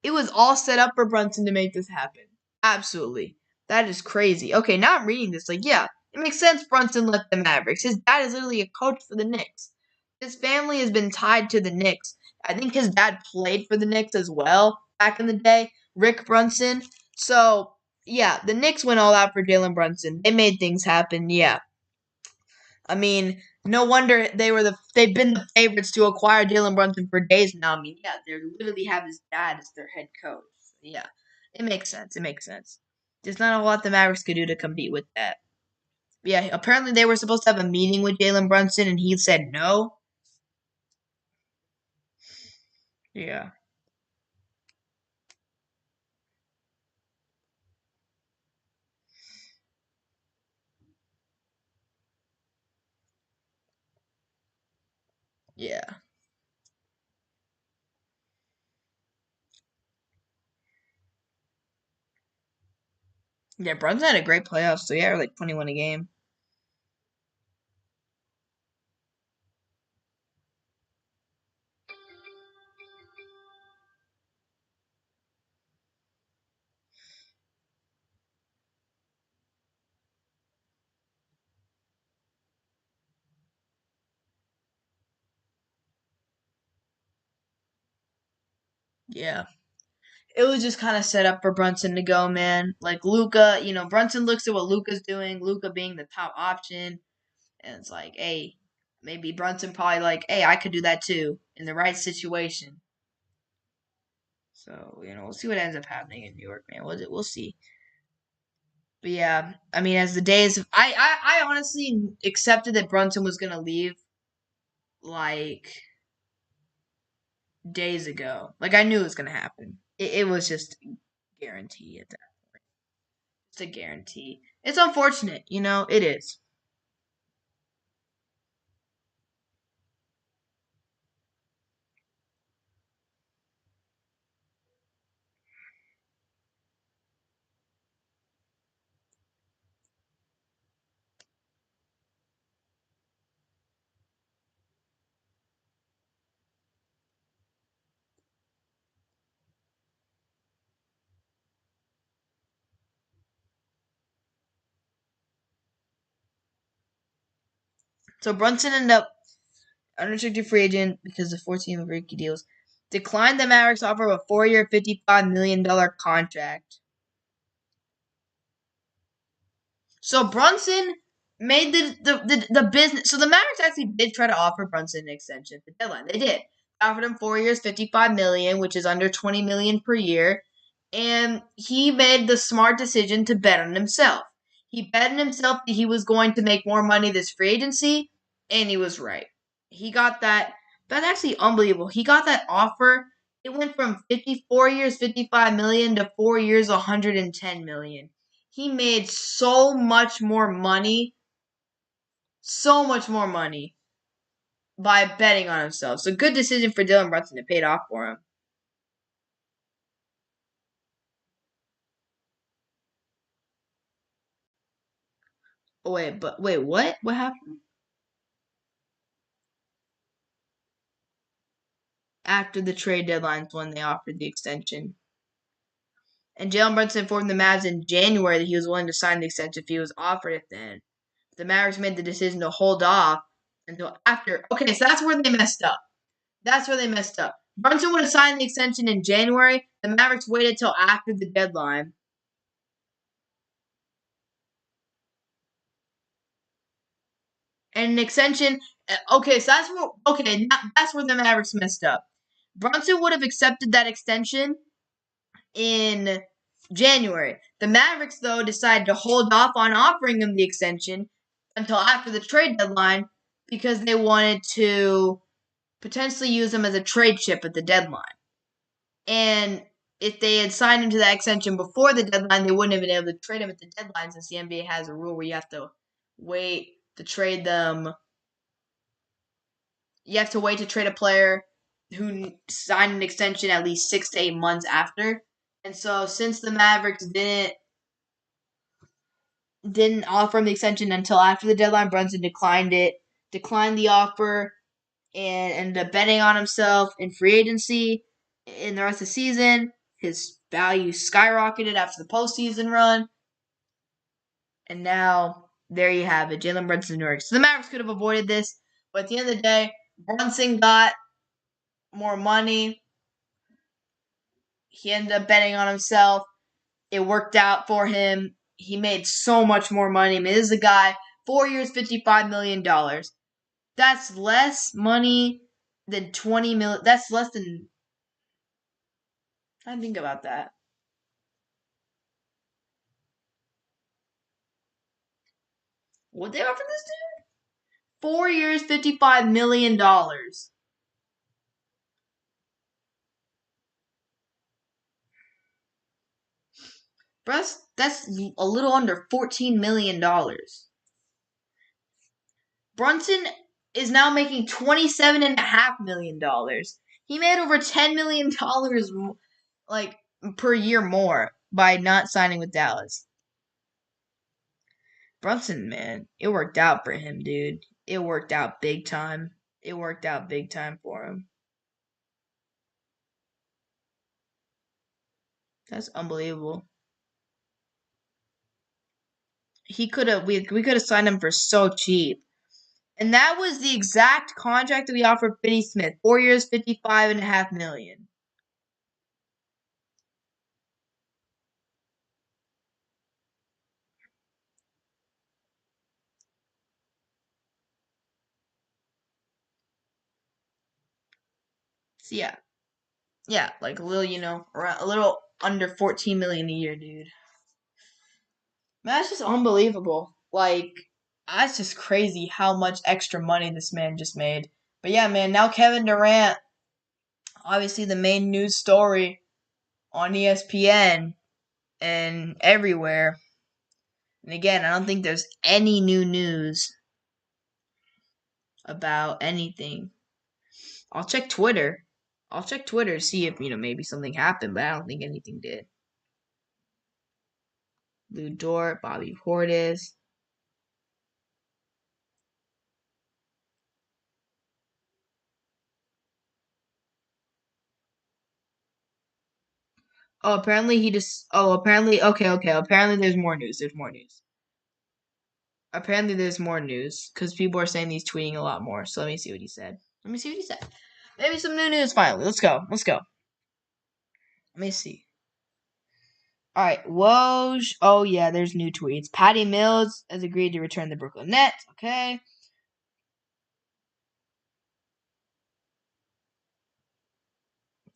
It was all set up for Brunson to make this happen. Absolutely. That is crazy. Okay, now I'm reading this. Like, yeah, it makes sense Brunson left the Mavericks. His dad is literally a coach for the Knicks. His family has been tied to the Knicks. I think his dad played for the Knicks as well back in the day, Rick Brunson. So, yeah, the Knicks went all out for Jalen Brunson. They made things happen, yeah. I mean, no wonder they've been the favorites to acquire Jalen Brunson for days now. I mean, yeah, they literally have his dad as their head coach. Yeah, it makes sense. There's not a lot the Mavericks could do to compete with that. But yeah, apparently they were supposed to have a meeting with Jalen Brunson, and he said no. Yeah. Yeah. Yeah, Brunson had a great playoffs, so yeah, like 21 a game. Yeah. It was just kind of set up for Brunson to go, man. Like Luka, Brunson looks at what Luka's doing, Luka being the top option, and it's like, hey, maybe Brunson probably like, hey, I could do that too in the right situation. So we'll see what ends up happening in New York, man. We'll see. But yeah, I mean, as the days, I honestly accepted that Brunson was gonna leave like days ago. Like I knew it was gonna happen. It was just a guarantee at that. It's a guarantee. It's unfortunate, it is. So Brunson ended up unrestricted free agent because of 14 rookie deals. Declined the Mavericks offer of a 4-year, $55 million contract. So Brunson made the business. So the Mavericks actually did try to offer Brunson an extension at the deadline. They did. Offered him 4 years, $55 million, which is under $20 million per year, and he made the smart decision to bet on himself. He bet on himself that he was going to make more money this free agency, and he was right. He got that. That's actually unbelievable. He got that offer. It went from 54 years, $55 million to 4 years, $110 million. He made so much more money by betting on himself. So good decision for Dylan Brunson. It paid off for him. Oh, wait, what? What happened? After the trade deadlines when they offered the extension. And Jalen Brunson informed the Mavs in January that he was willing to sign the extension if he was offered it then. The Mavericks made the decision to hold off until after. Okay, so that's where they messed up. That's where they messed up. Brunson would have signed the extension in January. The Mavericks waited till after the deadline. And an extension. Okay, so that's where the Mavericks messed up. Brunson would have accepted that extension in January. The Mavericks, though, decided to hold off on offering him the extension until after the trade deadline because they wanted to potentially use him as a trade chip at the deadline. And if they had signed him to that extension before the deadline, they wouldn't have been able to trade him at the deadline since the NBA has a rule where you have to wait to trade them. You have to wait to trade a player who signed an extension at least 6 to 8 months after. And so since the Mavericks didn't offer him the extension until after the deadline, Brunson declined the offer, and ended up betting on himself in free agency in the rest of the season. His value skyrocketed after the postseason run, and now there you have it, Jalen Brunson New York. So the Mavericks could have avoided this, but at the end of the day, Brunson got more money. He ended up betting on himself. It worked out for him. He made so much more money. I mean, this is a guy, 4 years, $55 million. That's less money than 20 million. That's less than. I think about that. What they offer this dude? 4 years, $55 million. That's a little under $14 million. Brunson is now making $27.5 million. He made over $10 million like per year more by not signing with Dallas. Brunson, man, it worked out for him, dude. It worked out big time. It worked out big time for him. That's unbelievable. We could have signed him for so cheap. And that was the exact contract that we offered Finney Smith. 4 years, $55.5 million. So yeah, like a little, around a little under 14 million a year, dude. Man, that's just unbelievable. Like, that's just crazy how much extra money this man just made. But yeah, man, now Kevin Durant, obviously the main news story on ESPN and everywhere. And again, I don't think there's any new news about anything. I'll check Twitter. I'll check Twitter to see if, maybe something happened, but I don't think anything did. Lou Dort, Bobby Portis. Oh, apparently he just. Oh, apparently. Okay. Apparently there's more news. There's more news. Apparently there's more news because people are saying he's tweeting a lot more. So let me see what he said. Maybe some new news finally. Let's go. Let me see. All right, Woj. Oh yeah, there's new tweets. Patty Mills has agreed to return the Brooklyn Nets. Okay.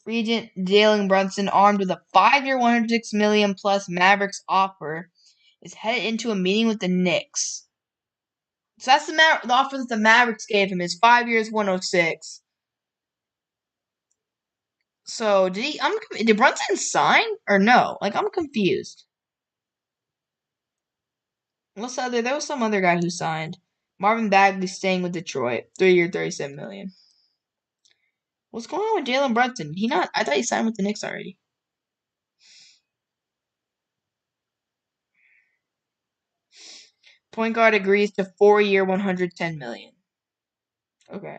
Free agent Jalen Brunson, armed with a 5-year, $106 million plus Mavericks offer, is headed into a meeting with the Knicks. So that's the offer that the Mavericks gave him is 5 years, 106. So did Brunson sign or no? Like I'm confused. There was some other guy who signed. Marvin Bagley staying with Detroit, 3-year, $37 million. What's going on with Jalen Brunson? I thought he signed with the Knicks already. Point guard agrees to 4-year, $110 million. Okay.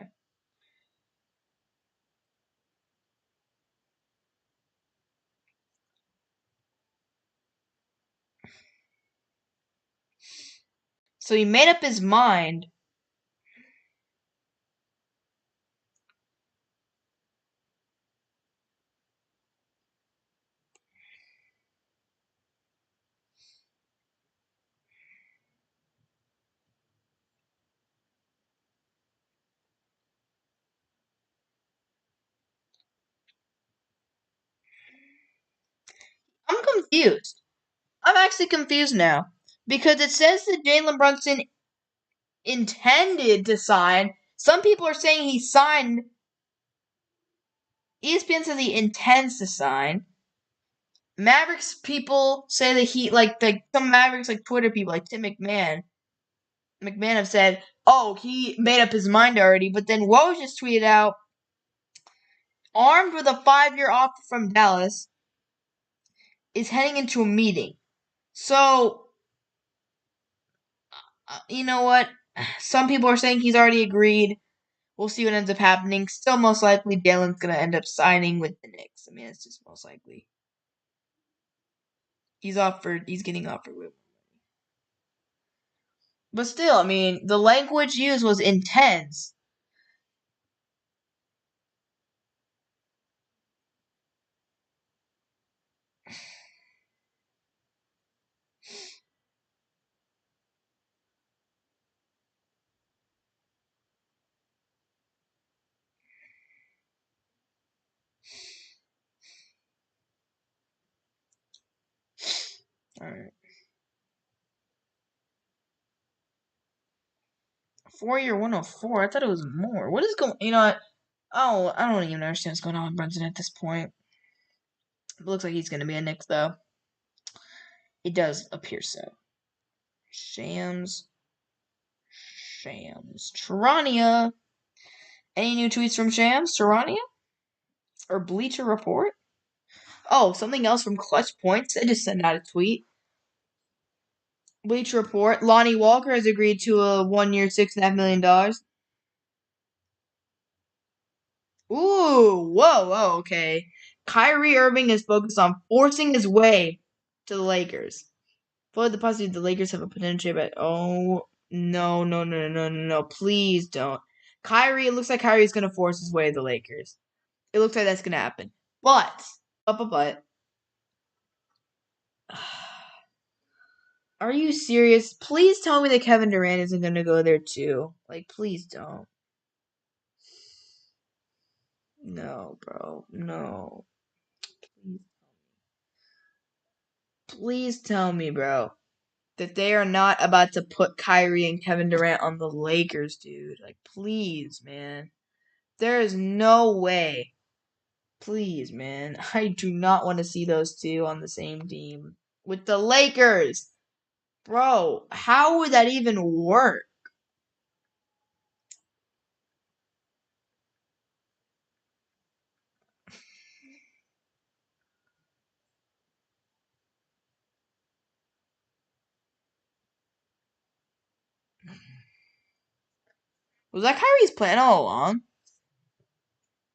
So he made up his mind. I'm confused. I'm actually confused now because it says that Jalen Brunson intended to sign. Some people are saying he signed. ESPN says he intends to sign. Mavericks people say that some Mavericks Twitter people like Tim McMahon have said, oh, he made up his mind already. But then Woj just tweeted out, armed with a 5-year offer from Dallas, is heading into a meeting. So, you know what? Some people are saying he's already agreed. We'll see what ends up happening. Still, most likely, Jalen's gonna end up signing with the Knicks. I mean, it's just most likely. He's getting offered with. But still, I mean, the language used was intense. All right. 4-year 104. I thought it was more. What is going? You know what? Oh, I don't even understand what's going on with Brunson at this point. It looks like he's going to be a Knicks though. It does appear so. Shams. Charania. Any new tweets from Shams? Charania? Or Bleacher Report? Oh, something else from Clutch Points. I just sent out a tweet. Bleacher Report. Lonnie Walker has agreed to a 1-year, $6.5 million. Ooh, whoa, okay. Kyrie Irving is focused on forcing his way to the Lakers. For the possibility the Lakers have a potential, but oh no, please don't. Kyrie, it looks like Kyrie is gonna force his way to the Lakers. It looks like that's gonna happen. But are you serious? Please tell me that Kevin Durant isn't gonna go there too. Like, please don't. No, bro. No. Please tell me, bro, that they are not about to put Kyrie and Kevin Durant on the Lakers, dude. Like, please, man. There is no way. Please, man. I do not want to see those two on the same team with the Lakers. Bro, how would that even work? Was that Kyrie's plan all along?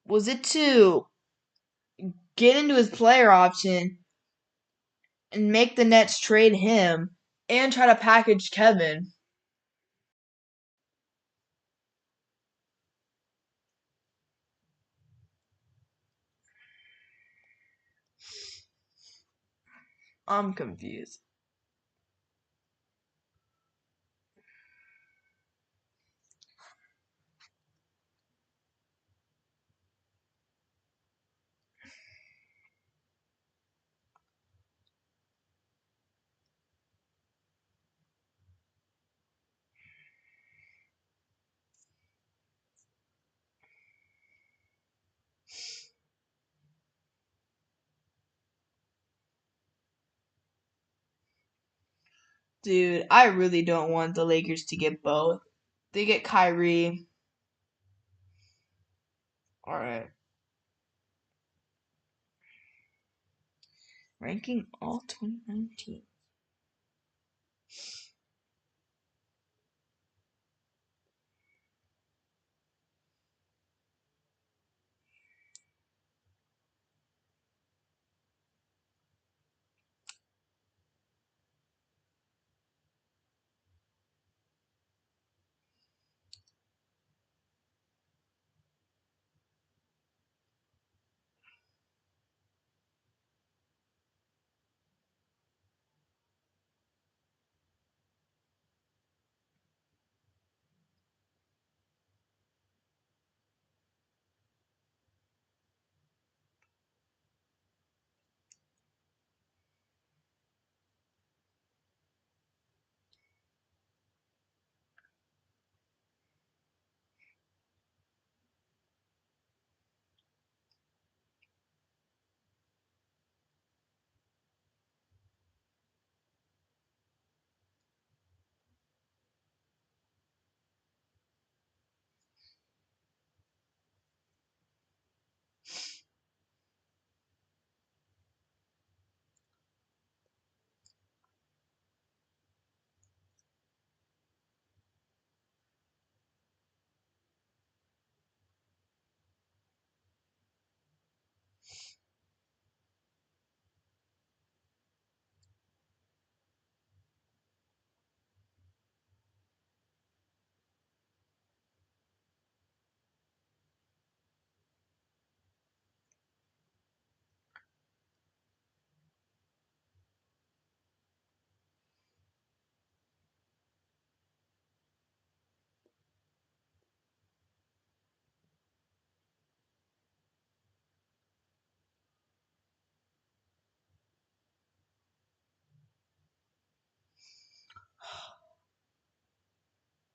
Was it to get into his player option and make the Nets trade him and try to package Kevin? I'm confused. Dude, I really don't want the Lakers to get both. They get Kyrie. Alright. Ranking all 2019.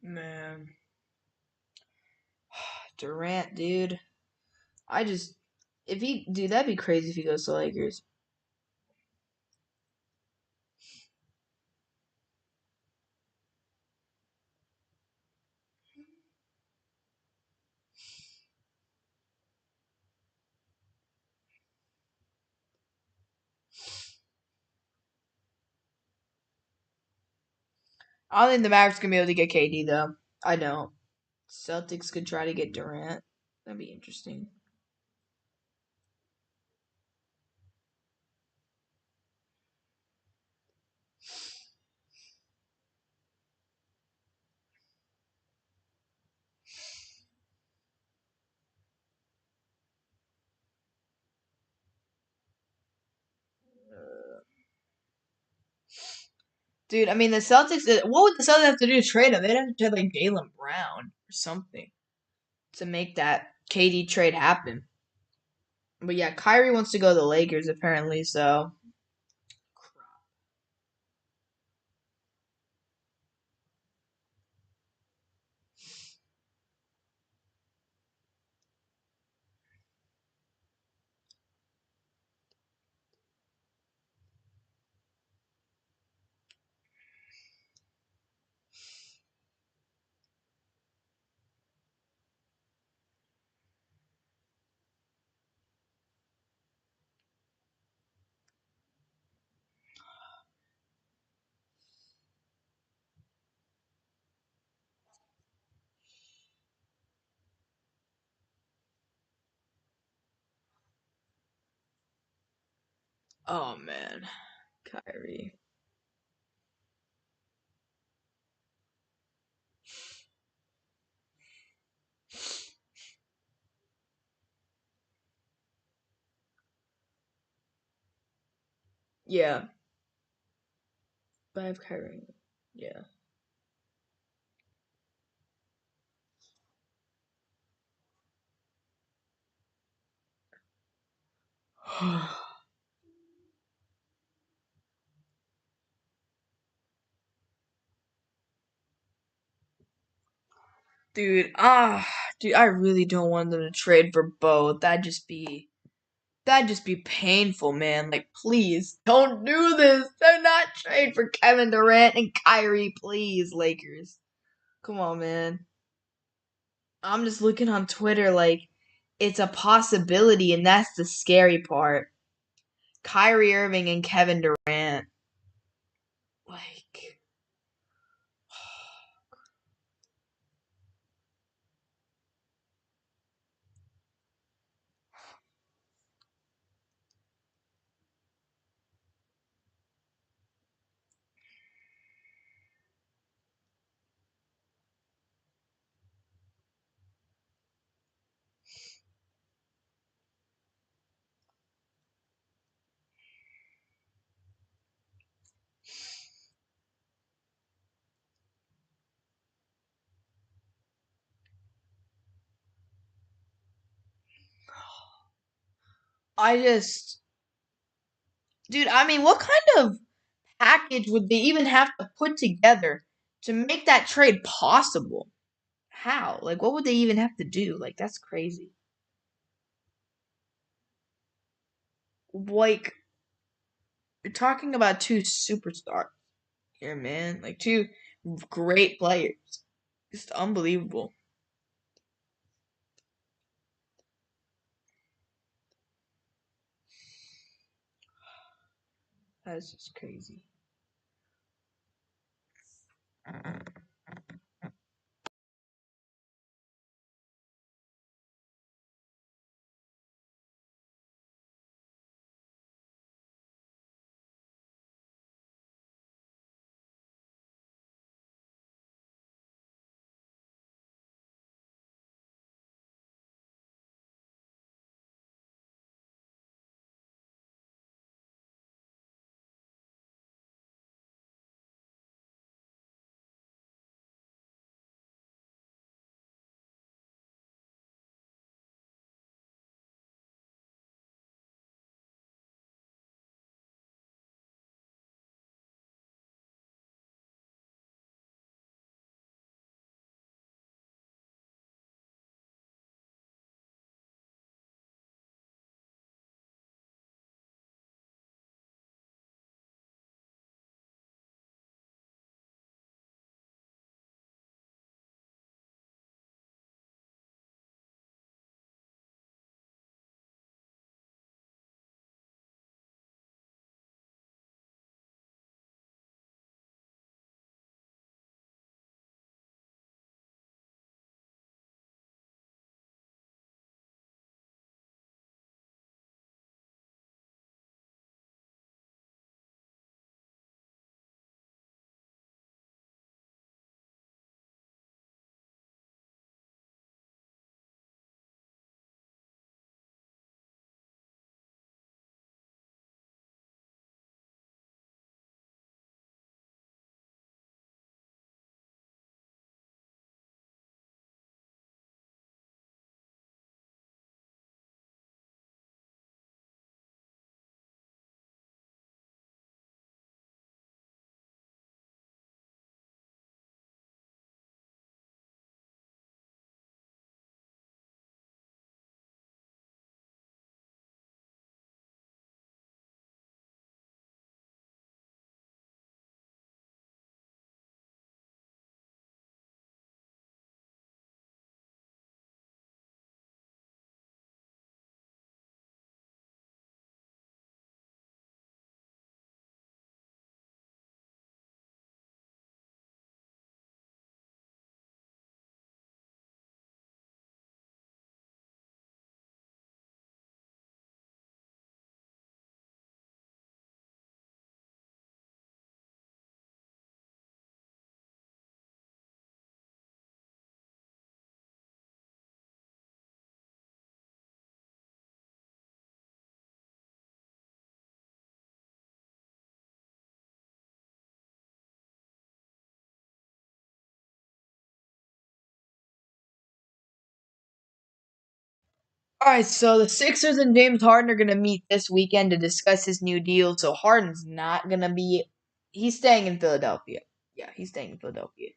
Man. Durant, dude. I just if he dude, that'd be crazy if he goes to Lakers. I don't think the Mavericks gonna be able to get KD though. I don't. Celtics could try to get Durant. That'd be interesting. Dude, I mean the Celtics. What would the Celtics have to do to trade him? They'd have to trade like Jalen Brown or something to make that KD trade happen. But yeah, Kyrie wants to go to the Lakers apparently. So, oh man, Kyrie. Yeah, but I have Kyrie. Yeah. Dude, I really don't want them to trade for both. That'd just be painful, man. Like, please don't do this. Do not trade for Kevin Durant and Kyrie, please, Lakers. Come on, man. I'm just looking on Twitter like it's a possibility, and that's the scary part. Kyrie Irving and Kevin Durant. Like, I just, dude, I mean, what kind of package would they even have to put together to make that trade possible? How? Like, what would they even have to do? Like, that's crazy. Like, you're talking about two superstars here, man. Like, two great players. Just unbelievable. That's just crazy. All right, so the Sixers and James Harden are going to meet this weekend to discuss his new deal. So Harden's not going to be. He's staying in Philadelphia. Yeah, he's staying in Philadelphia.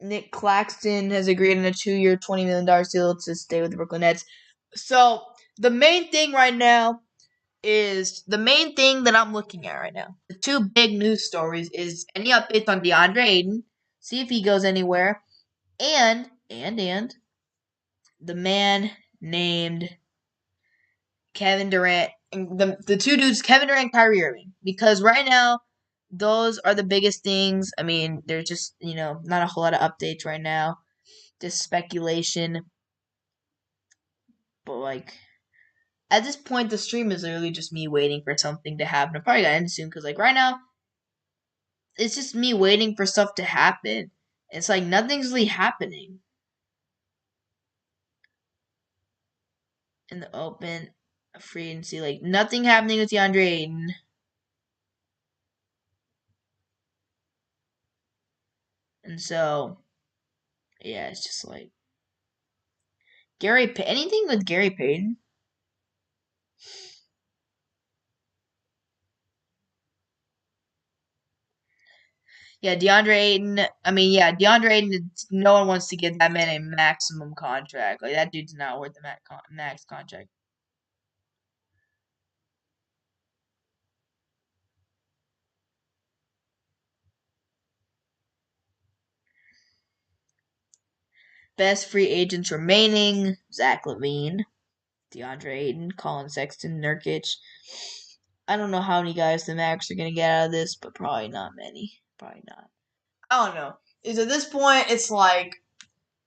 Nick Claxton has agreed on a 2-year, $20 million deal to stay with the Brooklyn Nets. So the main thing right now is the main thing that I'm looking at right now. The two big news stories is any updates on DeAndre Ayton, see if he goes anywhere, and the man named Kevin Durant, and the two dudes, Kevin Durant and Kyrie Irving, because right now those are the biggest things. I mean, there's just not a whole lot of updates right now, just speculation. But like at this point, the stream is literally just me waiting for something to happen. I'm probably gonna end soon because like right now, it's just me waiting for stuff to happen. It's like nothing's really happening in the open, free agency. Like nothing happening with DeAndre Ayton. And so, yeah, it's just like anything with Gary Payton. Yeah, DeAndre Ayton. I mean, yeah, DeAndre Ayton. No one wants to give that man a maximum contract. Like that dude's not worth the max contract. Best free agents remaining: Zach LaVine, DeAndre Ayton, Colin Sexton, Nurkic. I don't know how many guys the Max are gonna get out of this, but probably not many. Probably not. I don't know. Is at this point, it's like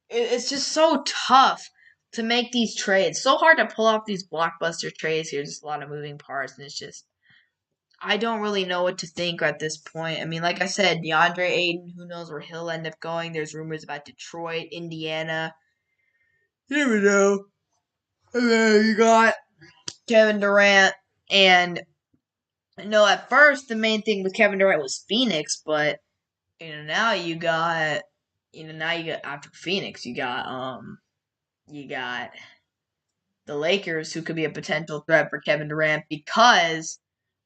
it's just so tough to make these trades. So hard to pull off these blockbuster trades here. Just a lot of moving parts, and it's just I don't really know what to think at this point. I mean, like I said, DeAndre Ayton, who knows where he'll end up going? There's rumors about Detroit, Indiana. You never know. And then you got Kevin Durant, and I know at first the main thing with Kevin Durant was Phoenix, but now you got after Phoenix you got the Lakers, who could be a potential threat for Kevin Durant because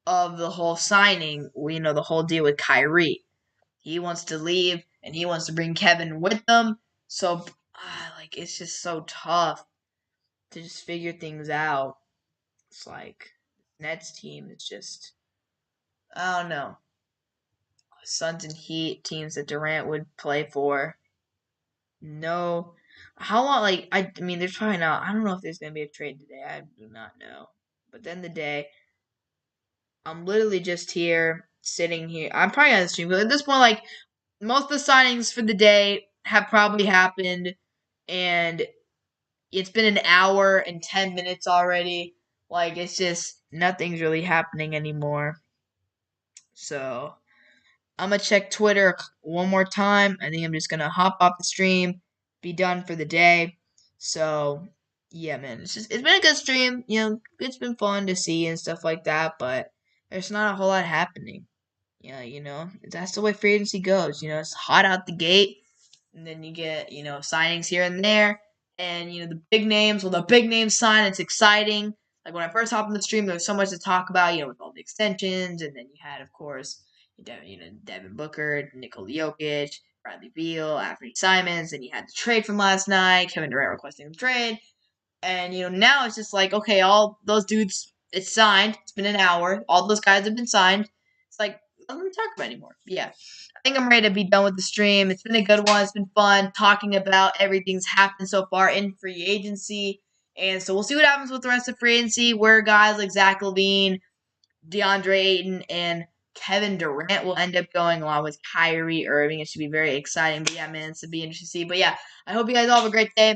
of the whole signing, the whole deal with Kyrie. He wants to leave and he wants to bring Kevin with them. So it's just so tough to just figure things out. It's like Nets team is just I don't know. Suns and Heat teams that Durant would play for. No. How long I mean there's probably not I don't know if there's gonna be a trade today. I do not know. But then the day I'm literally just here sitting here. I'm probably on the stream, but at this point, like most of the signings for the day have probably happened, and it's been an hour and 10 minutes already. Like it's just nothing's really happening anymore. So I'm gonna check Twitter one more time. I think I'm just gonna hop off the stream, be done for the day. So yeah, man, it's been a good stream. It's been fun to see and stuff like that, but there's not a whole lot happening. Yeah, that's the way free agency goes. It's hot out the gate, and then you get signings here and there, and the big names. Well, the big names sign. It's exciting. Like when I first hopped on the stream, there was so much to talk about. With all the extensions, and then you had, of course, Devin Booker, Nikola Jokic, Bradley Beal, Anthony Simons, and you had the trade from last night. Kevin Durant requesting a trade, and now it's just like okay, all those dudes, it's signed. It's been an hour. All those guys have been signed. It's like nothing to talk about anymore. Yeah. I think I'm ready to be done with the stream. It's been a good one. It's been fun talking about everything's happened so far in free agency. And so we'll see what happens with the rest of free agency, where guys like Zach LaVine, DeAndre Ayton, and Kevin Durant will end up going along with Kyrie Irving. It should be very exciting. But yeah, man, it's to be interesting to see. But yeah, I hope you guys all have a great day.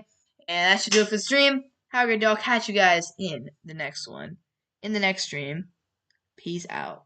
And that should do it for the stream. Have a great day. I'll catch you guys in the next one. In the next stream. Peace out.